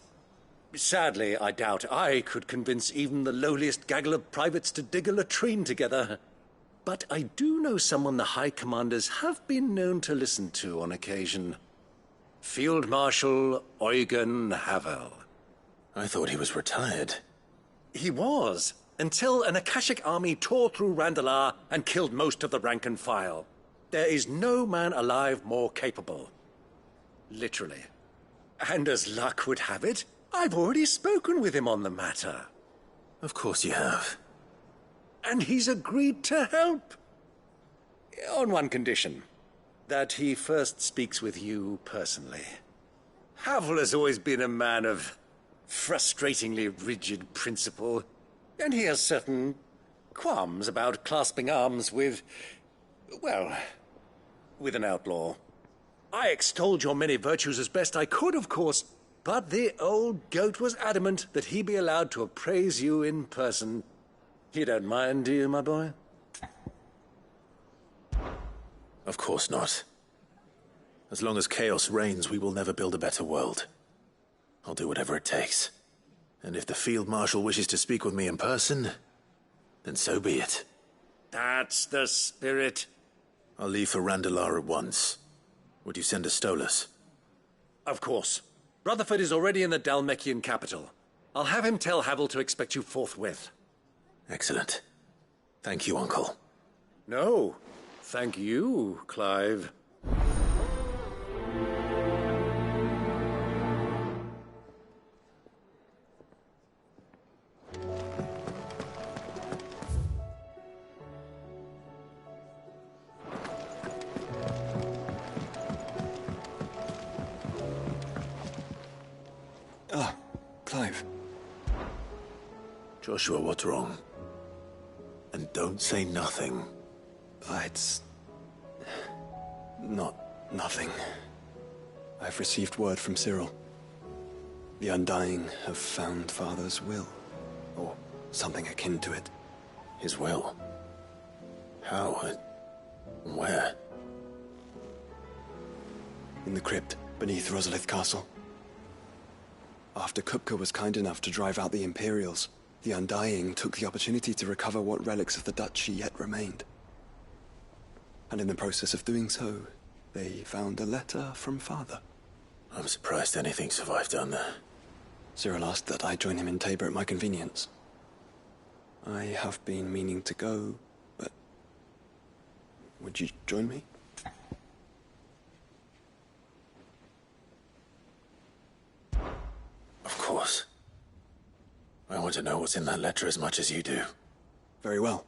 Sadly, I doubt I could convince even the lowliest gaggle of privates to dig a latrine together. But I do know someone the High Commanders have been known to listen to on occasion. Field Marshal Eugen Havel. I thought he was retired. He was, until an Akashic army tore through Randalar and killed most of the rank and file. There is no man alive more capable. Literally. And as luck would have it, I've already spoken with him on the matter. Of course you have. And he's agreed to help. On one condition. That he first speaks with you personally. Havel has always been a man of frustratingly rigid principle, and he has certain qualms about clasping arms with, well, with an outlaw. I extolled your many virtues as best I could, of course, but the old goat was adamant that he be allowed to appraise you in person. You don't mind, do you, my boy? Of course not. As long as chaos reigns, we will never build a better world. I'll do whatever it takes. And if the Field Marshal wishes to speak with me in person, then so be it. That's the spirit. I'll leave for Randalar at once. Would you send a Stolas? Of course. Rutherford is already in the Dalmekian capital. I'll have him tell Havel to expect you forthwith. Excellent. Thank you, Uncle. No, thank you, Clive. Ah, Clive. Joshua, what's wrong? And don't say nothing. It's... nothing. I've received word from Cyril. The Undying have found Father's will. Or something akin to it. His will? How? Where? In the crypt, beneath Rosalith Castle. After Kupka was kind enough to drive out the Imperials, the Undying took the opportunity to recover what relics of the Duchy yet remained. And in the process of doing so, they found a letter from Father. I'm surprised anything survived down there. Cyril asked that I join him in Tabor at my convenience. I have been meaning to go, but... would you join me? Of course. I want to know what's in that letter as much as you do. Very well.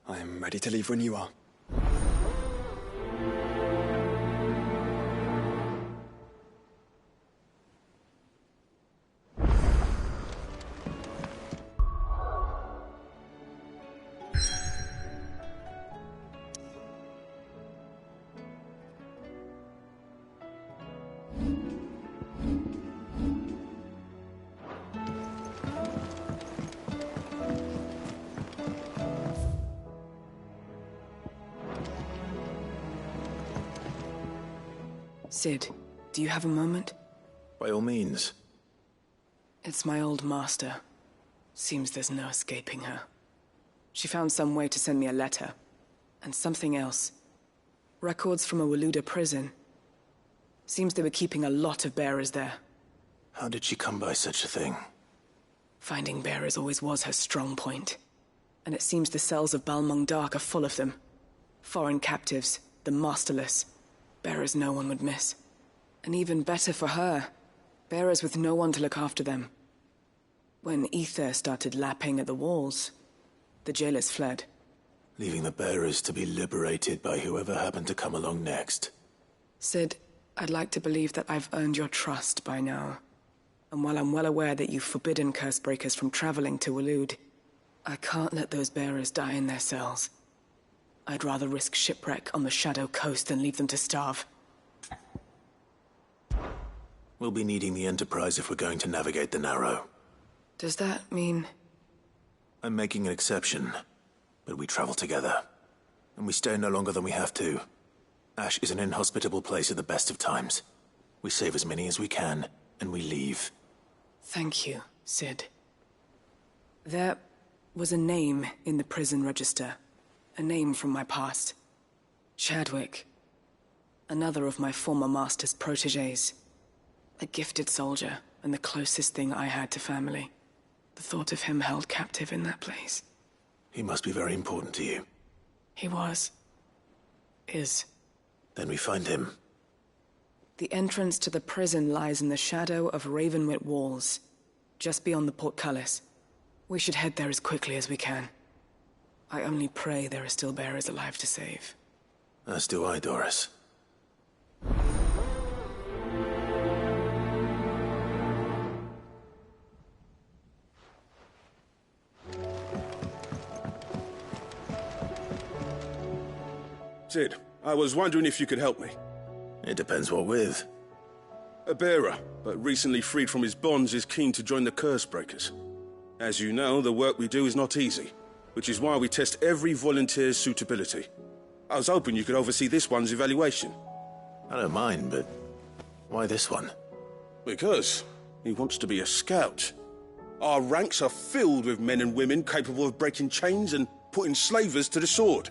I am ready to leave when you are. Sid, do you have a moment? By all means. It's my old master. Seems there's no escaping her. She found some way to send me a letter. And something else. Records from a Waluda prison. Seems they were keeping a lot of bearers there. How did she come by such a thing? Finding bearers always was her strong point. And it seems the cells of Balmung Dark are full of them. Foreign captives, the masterless. Bearers no one would miss. And even better for her, bearers with no one to look after them. When ether started lapping at the walls, the jailers fled. Leaving the bearers to be liberated by whoever happened to come along next. Sid, I'd like to believe that I've earned your trust by now. And while I'm well aware that you've forbidden Cursebreakers from traveling to Waloed, I can't let those bearers die in their cells. I'd rather risk shipwreck on the Shadow Coast than leave them to starve. We'll be needing the Enterprise if we're going to navigate the Narrow. Does that mean... I'm making an exception, but we travel together. And we stay no longer than we have to. Ash is an inhospitable place at the best of times. We save as many as we can, and we leave. Thank you, Sid. There was a name in the prison register. A name from my past. Chadwick. Another of my former master's protégés. A gifted soldier, and the closest thing I had to family. The thought of him held captive in that place. He must be very important to you. He was. Is. Then we find him. The entrance to the prison lies in the shadow of Ravenwit Walls, just beyond the portcullis. We should head there as quickly as we can. I only pray there are still bearers alive to save. As do I, Doris. Sid, I was wondering if you could help me. It depends what with. A bearer, but recently freed from his bonds, is keen to join the Cursebreakers. As you know, the work we do is not easy, which is why we test every volunteer's suitability. I was hoping you could oversee this one's evaluation. I don't mind, but why this one? Because he wants to be a scout. Our ranks are filled with men and women capable of breaking chains and putting slavers to the sword.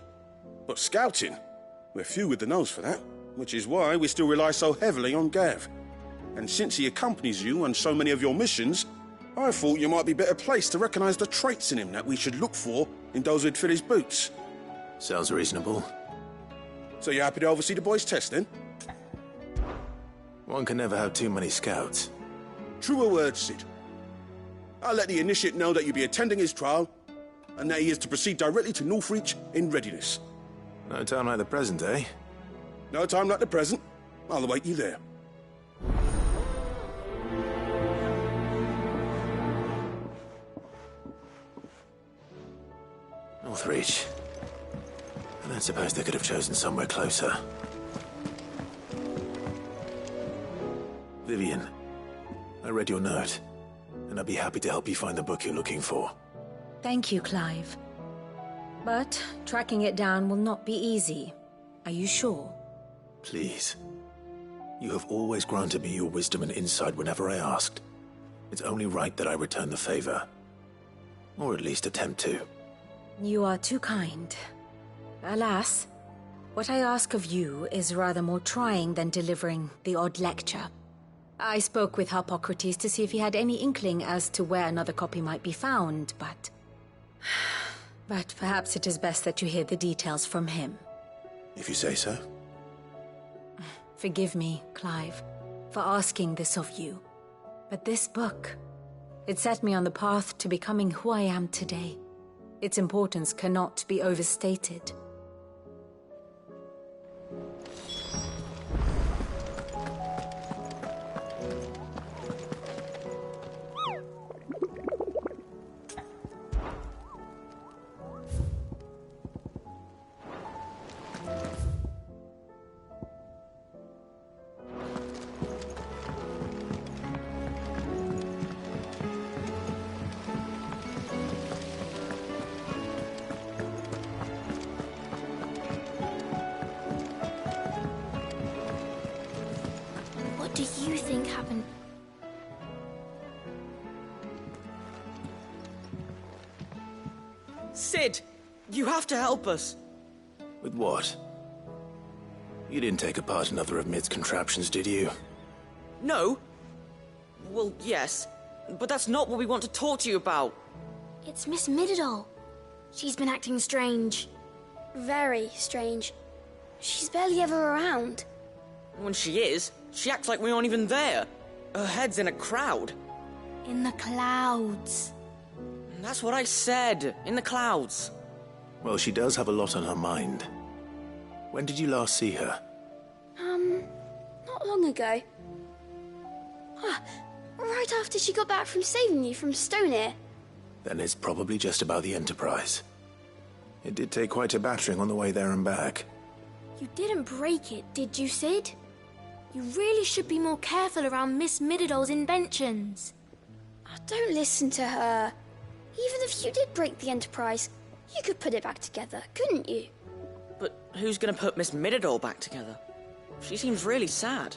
But scouting, we're few with the nose for that, which is why we still rely so heavily on Gav. And since he accompanies you on so many of your missions, I thought you might be better placed to recognize the traits in him that we should look for in those who'd fill his boots. Sounds reasonable. So you're happy to oversee the boys' test, then? One can never have too many scouts. Truer words, Sid. I'll let the initiate know that you'll be attending his trial, and that he is to proceed directly to Northreach in readiness. No time like the present, eh? No time like the present. I'll await you there. Northreach. I don't suppose they could have chosen somewhere closer. Vivian, I read your note, and I'd be happy to help you find the book you're looking for. Thank you, Clive. But tracking it down will not be easy. Are you sure? Please. You have always granted me your wisdom and insight whenever I asked. It's only right that I return the favor. Or at least attempt to. You are too kind. Alas, what I ask of you is rather more trying than delivering the odd lecture. I spoke with Harpocrates to see if he had any inkling as to where another copy might be found, but perhaps it is best that you hear the details from him. If you say so. Forgive me, Clive, for asking this of you. But this book, it set me on the path to becoming who I am today. Its importance cannot be overstated. What do you think happened? Sid, you have to help us. With what? You didn't take apart another of Mid's contraptions, did you? No. Well, yes, but that's not what we want to talk to you about. It's Miss Mididol. She's been acting strange. Very strange. She's barely ever around. When she is, she acts like we aren't even there. Her head's in a crowd. In the clouds. That's what I said. In the clouds. Well, she does have a lot on her mind. When did you last see her? Not long ago. Right after she got back from saving you from Stonehenge. Then it's probably just about the Enterprise. It did take quite a battering on the way there and back. You didn't break it, did you, Sid? You really should be more careful around Miss Mididol's inventions. Don't listen to her. Even if you did break the Enterprise, you could put it back together, couldn't you? But who's gonna put Miss Mididol back together? She seems really sad.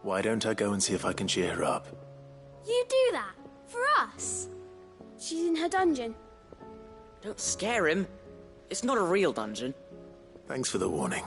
Why don't I go and see if I can cheer her up? You do that? For us? She's in her dungeon. Don't scare him. It's not a real dungeon. Thanks for the warning.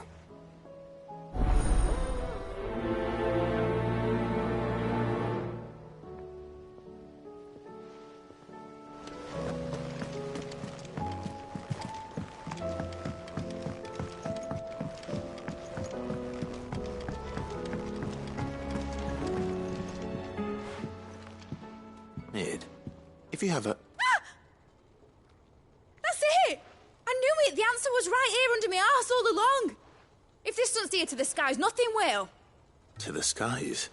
Mid, if you have a... That's it! I knew it! The answer was right here under my arse all along! If this doesn't steer to the skies, nothing will! To the skies?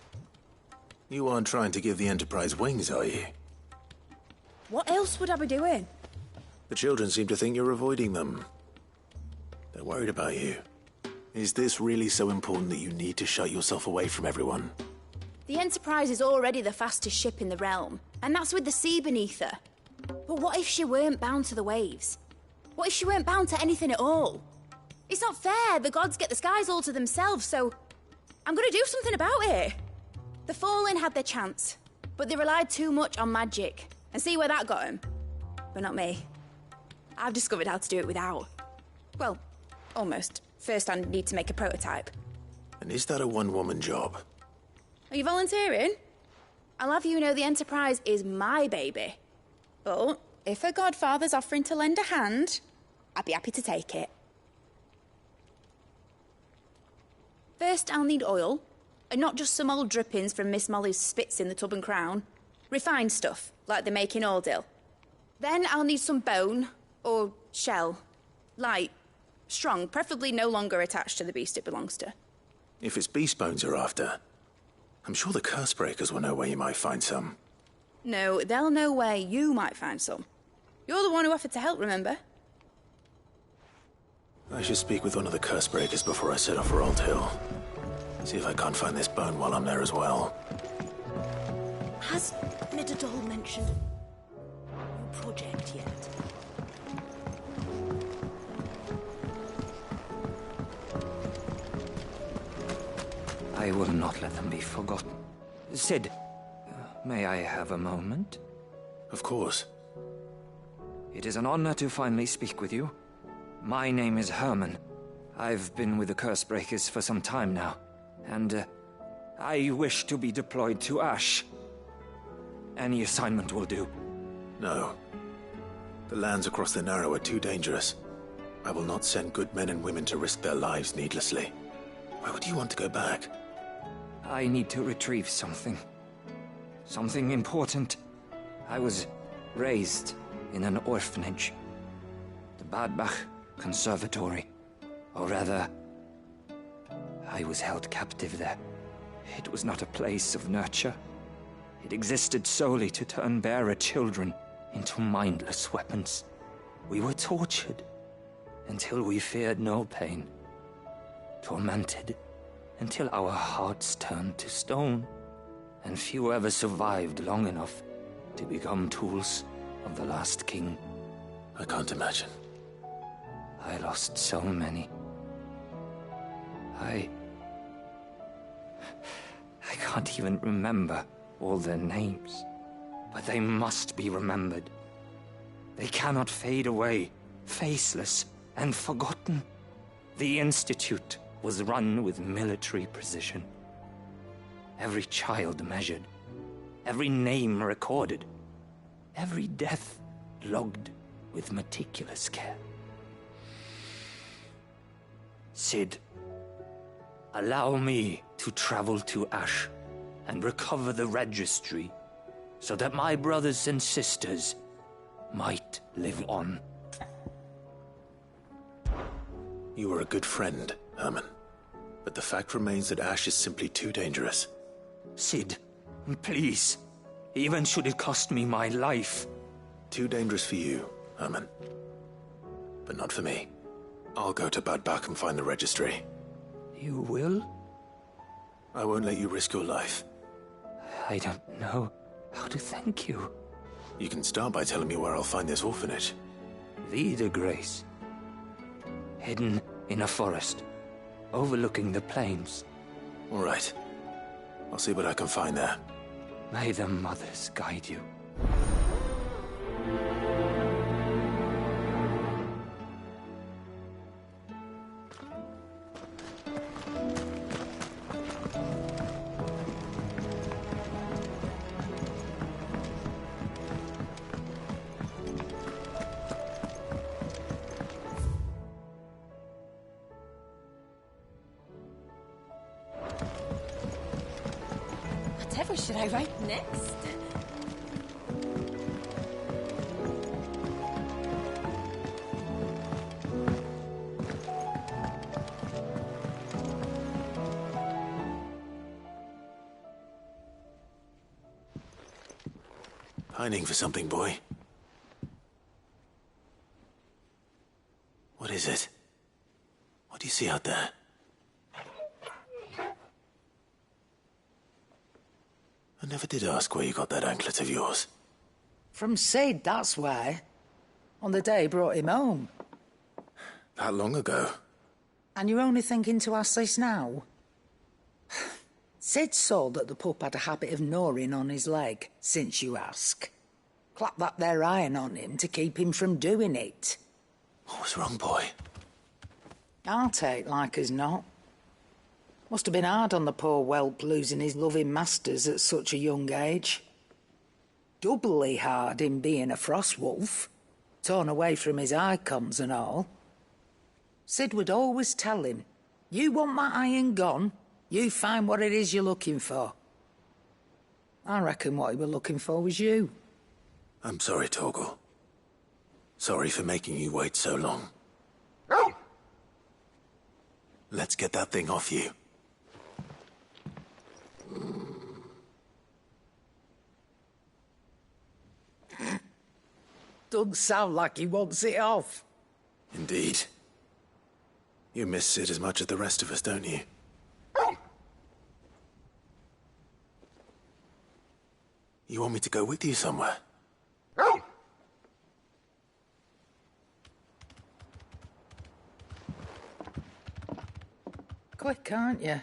You aren't trying to give the Enterprise wings, are you? What else would I be doing? The children seem to think you're avoiding them. They're worried about you. Is this really so important that you need to shut yourself away from everyone? The Enterprise is already the fastest ship in the realm, and that's with the sea beneath her. But what if she weren't bound to the waves? What if she weren't bound to anything at all? It's not fair. The gods get the skies all to themselves, so I'm gonna do something about it. The Fallen had their chance, but they relied too much on magic. And see where that got them? But not me. I've discovered how to do it without. Well, almost. First, I need to make a prototype. And is that a one-woman job? Are you volunteering? I'll have you know the Enterprise is my baby. But if her godfather's offering to lend a hand, I'd be happy to take it. First, I'll need oil, and not just some old drippings from Miss Molly's spits in the Tub and Crown. Refined stuff, like they make in Ordil. Then I'll need some bone, or shell. Light, strong, preferably no longer attached to the beast it belongs to. If it's beast bones you're after, I'm sure the Curse Breakers will know where you might find some. No, they'll know where you might find some. You're the one who offered to help, remember? I should speak with one of the curse breakers before I set off for Old Hill. See if I can't find this bone while I'm there as well. Has Midadol mentioned your project yet? I will not let them be forgotten. Sid, may I have a moment? Of course. It is an honor to finally speak with you. My name is Herman. I've been with the Cursebreakers for some time now, and I wish to be deployed to Ash. Any assignment will do. No. The lands across the Narrow are too dangerous. I will not send good men and women to risk their lives needlessly. Why would you want to go back? I need to retrieve something. Something important. I was raised in an orphanage. The Badbach Conservatory. Or rather, I was held captive there. It was not a place of nurture. It existed solely to turn bearer children into mindless weapons. We were tortured until we feared no pain. Tormented until our hearts turned to stone, and few ever survived long enough to become tools of the last king. I can't imagine. I lost so many. I can't even remember all their names, but they must be remembered. They cannot fade away, faceless and forgotten. The Institute was run with military precision. Every child measured, every name recorded, every death logged with meticulous care. Sid, allow me to travel to Ash and recover the registry so that my brothers and sisters might live on. You are a good friend, Herman. But the fact remains that Ash is simply too dangerous. Sid, please. Even should it cost me my life. Too dangerous for you, Herman. But not for me. I'll go to Badbach and find the registry. You will? I won't let you risk your life. I don't know how to thank you. You can start by telling me where I'll find this orphanage. Vida Grace. Hidden in a forest, overlooking the plains. All right. I'll see what I can find there. May the mothers guide you. Whatever should I write next? Pining for something, boy. What is it? What do you see out there? I never did ask where you got that anklet of yours. From Sid, that's why. On the day he brought him home. That long ago? And you're only thinking to ask this now? Sid saw that the pup had a habit of gnawing on his leg, since you ask. Clap that there iron on him to keep him from doing it. What was wrong, boy? I'll take like as not. Must have been hard on the poor whelp losing his loving masters at such a young age. Doubly hard in being a frost wolf, torn away from his icons and all. Sid would always tell him, you want my iron gone, you find what it is you're looking for. I reckon what he was looking for was you. I'm sorry, Torgal. Sorry for making you wait so long. Let's get that thing off you. Doesn't sound like he wants it off. Indeed. You miss Sid as much as the rest of us, don't you? You want me to go with you somewhere? Quick, aren't you?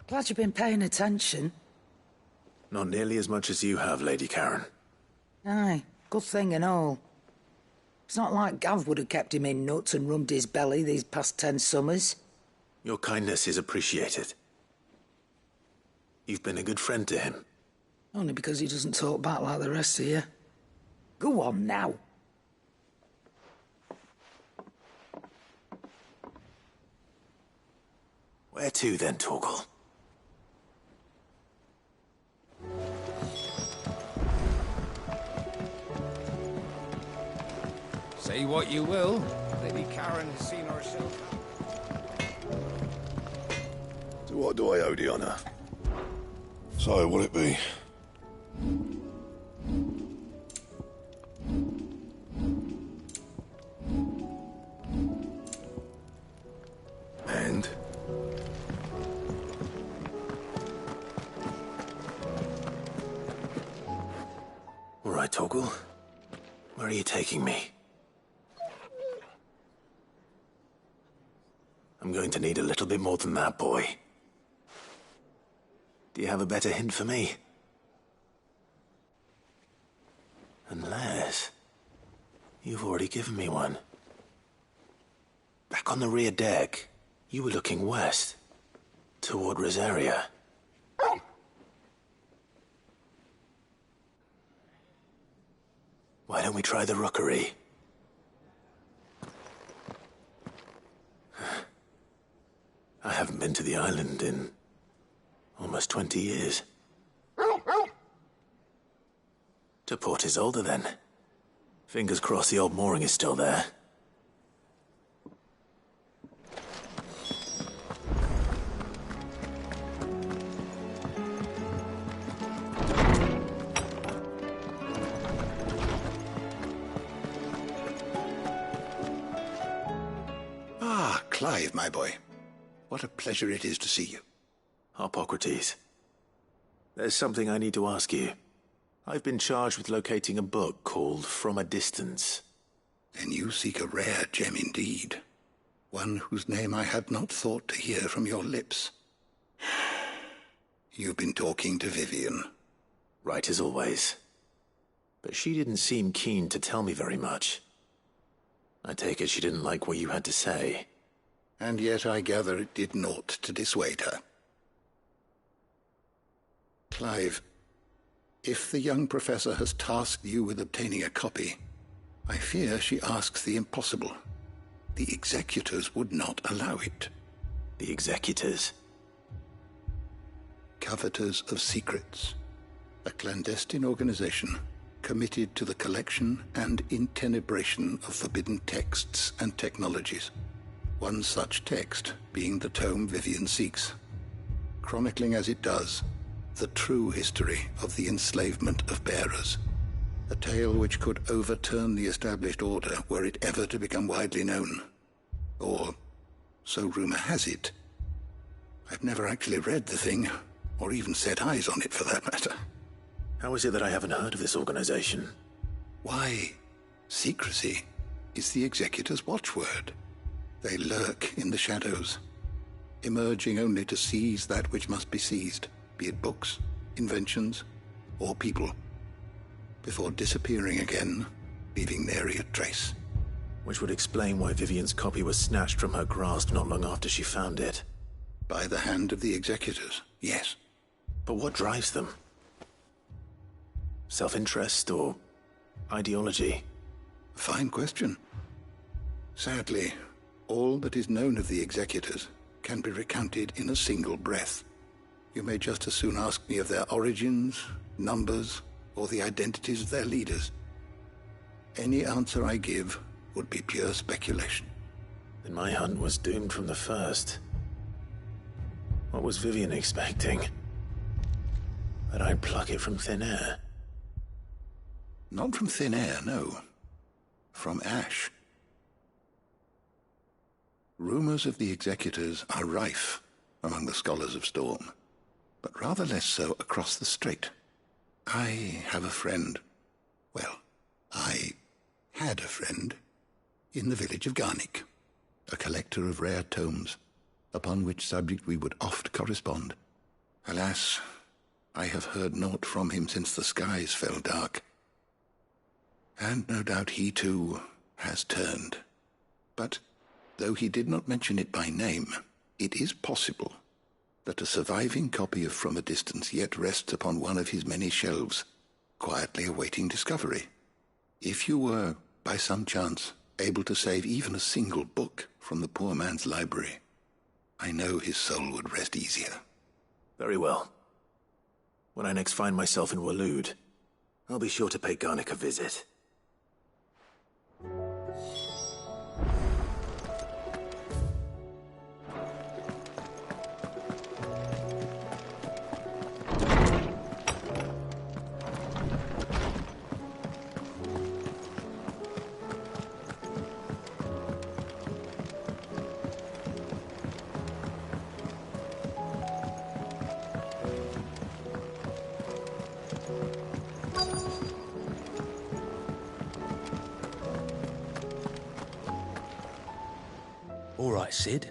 Glad you've been paying attention. Not nearly as much as you have, Lady Karen. Aye, good thing and all. It's not like Gav would have kept him in nuts and rubbed his belly these past 10 summers. Your kindness is appreciated. You've been a good friend to him. Only because he doesn't talk back like the rest of you. Go on now. Where to then, Torgal? Say what you will, Lady Karen has seen herself. To what do I owe the honour? So, will it be? And? All right, Torgal. Where are you taking me? I'm going to need a little bit more than that, boy. Do you have a better hint for me? Unless... you've already given me one. Back on the rear deck, you were looking west, toward Rosaria. Why don't we try the rookery? I haven't been to the island in almost 20 years. To Port Isolde, then. Fingers crossed the old mooring is still there. Ah, Clive, my boy. What a pleasure it is to see you. Hippocrates. There's something I need to ask you. I've been charged with locating a book called From a Distance. Then you seek a rare gem indeed. One whose name I had not thought to hear from your lips. You've been talking to Vivian. Right as always. But she didn't seem keen to tell me very much. I take it she didn't like what you had to say. And yet I gather it did naught to dissuade her. Clive, if the young professor has tasked you with obtaining a copy, I fear she asks the impossible. The executors would not allow it. The executors? Coveters of Secrets. A clandestine organization committed to the collection and intenebration of forbidden texts and technologies. One such text being the tome Vivian seeks, chronicling as it does the true history of the enslavement of bearers. A tale which could overturn the established order were it ever to become widely known. Or, so rumor has it. I've never actually read the thing, or even set eyes on it for that matter. How is it that I haven't heard of this organization? Why, secrecy is the executor's watchword. They lurk in the shadows, emerging only to seize that which must be seized, be it books, inventions, or people, before disappearing again, leaving nary a trace. Which would explain why Vivian's copy was snatched from her grasp not long after she found it. By the hand of the executors, yes. But what drives them? Self-interest or ideology? Fine question. Sadly, all that is known of the executors can be recounted in a single breath. You may just as soon ask me of their origins, numbers, or the identities of their leaders. Any answer I give would be pure speculation. Then my hunt was doomed from the first. What was Vivian expecting? That I'd pluck it from thin air? Not from thin air, no. From ash. Rumors of the executors are rife among the scholars of Storm, but rather less so across the strait. I have a friend. Well, I had a friend in the village of Garnick, a collector of rare tomes, upon which subject we would oft correspond. Alas, I have heard naught from him since the skies fell dark. And no doubt he too has turned. But though he did not mention it by name, it is possible that a surviving copy of From a Distance yet rests upon one of his many shelves, quietly awaiting discovery. If you were, by some chance, able to save even a single book from the poor man's library, I know his soul would rest easier. Very well. When I next find myself in Waloed, I'll be sure to pay Garnick a visit. All right, Sid.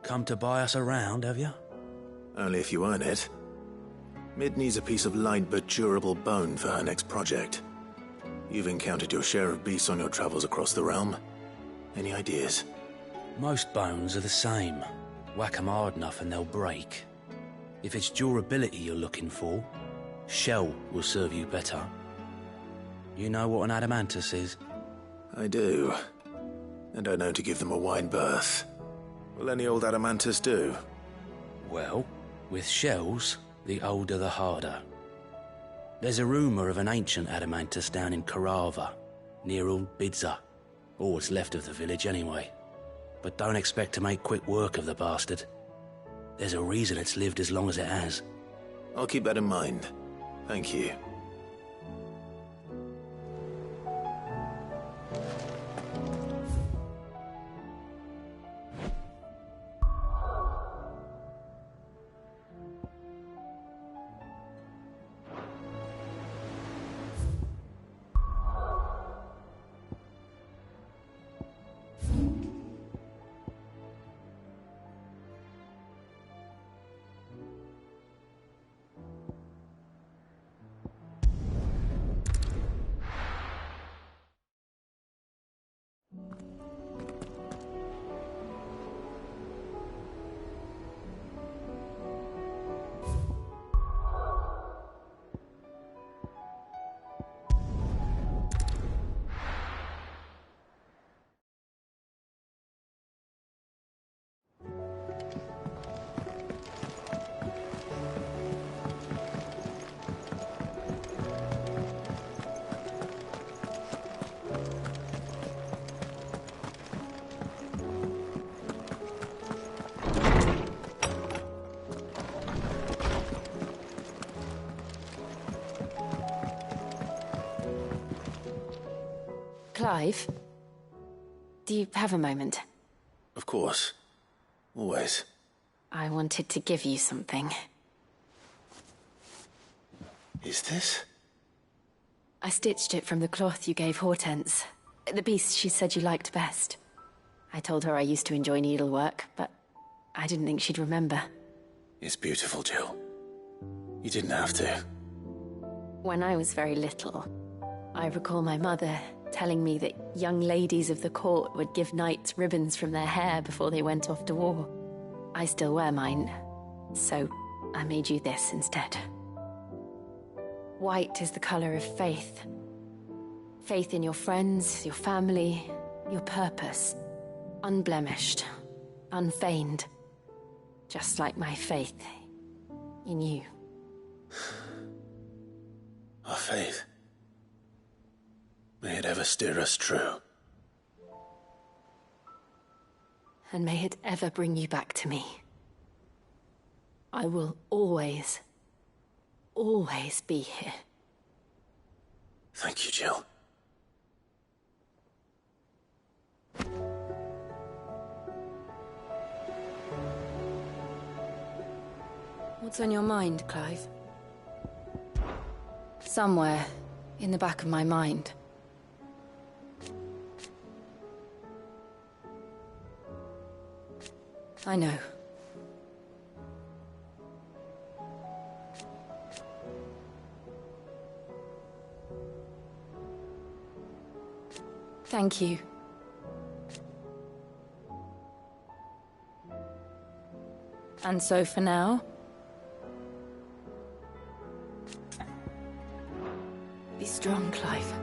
Come to buy us around, have you? Only if you earn it. Mid needs a piece of light but durable bone for her next project. You've encountered your share of beasts on your travels across the realm. Any ideas? Most bones are the same. Whack 'em hard enough and they'll break. If it's durability you're looking for, shell will serve you better. You know what an adamantus is? I do. And I know to give them a wide berth. Will any old adamantus do? Well, with shells, the older the harder. There's a rumour of an ancient adamantus down in Karava, near Old Bidza. All what's left of the village anyway. But don't expect to make quick work of the bastard. There's a reason it's lived as long as it has. I'll keep that in mind. Thank you. Clive, do you have a moment? Of course. Always. I wanted to give you something. Is this? I stitched it from the cloth you gave Hortense. The piece she said you liked best. I told her I used to enjoy needlework, but I didn't think she'd remember. It's beautiful, Jill. You didn't have to. When I was very little, I recall my mother telling me that young ladies of the court would give knights ribbons from their hair before they went off to war. I still wear mine, so I made you this instead. White is the color of faith. Faith in your friends, your family, your purpose. Unblemished, unfeigned. Just like my faith in you. Our faith. May it ever steer us true. And may it ever bring you back to me. I will always, always be here. Thank you, Jill. What's on your mind, Clive? Somewhere in the back of my mind. I know. Thank you. And so for now, be strong, Clive.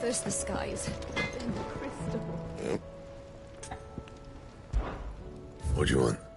First the skies, then the crystal. What do you want?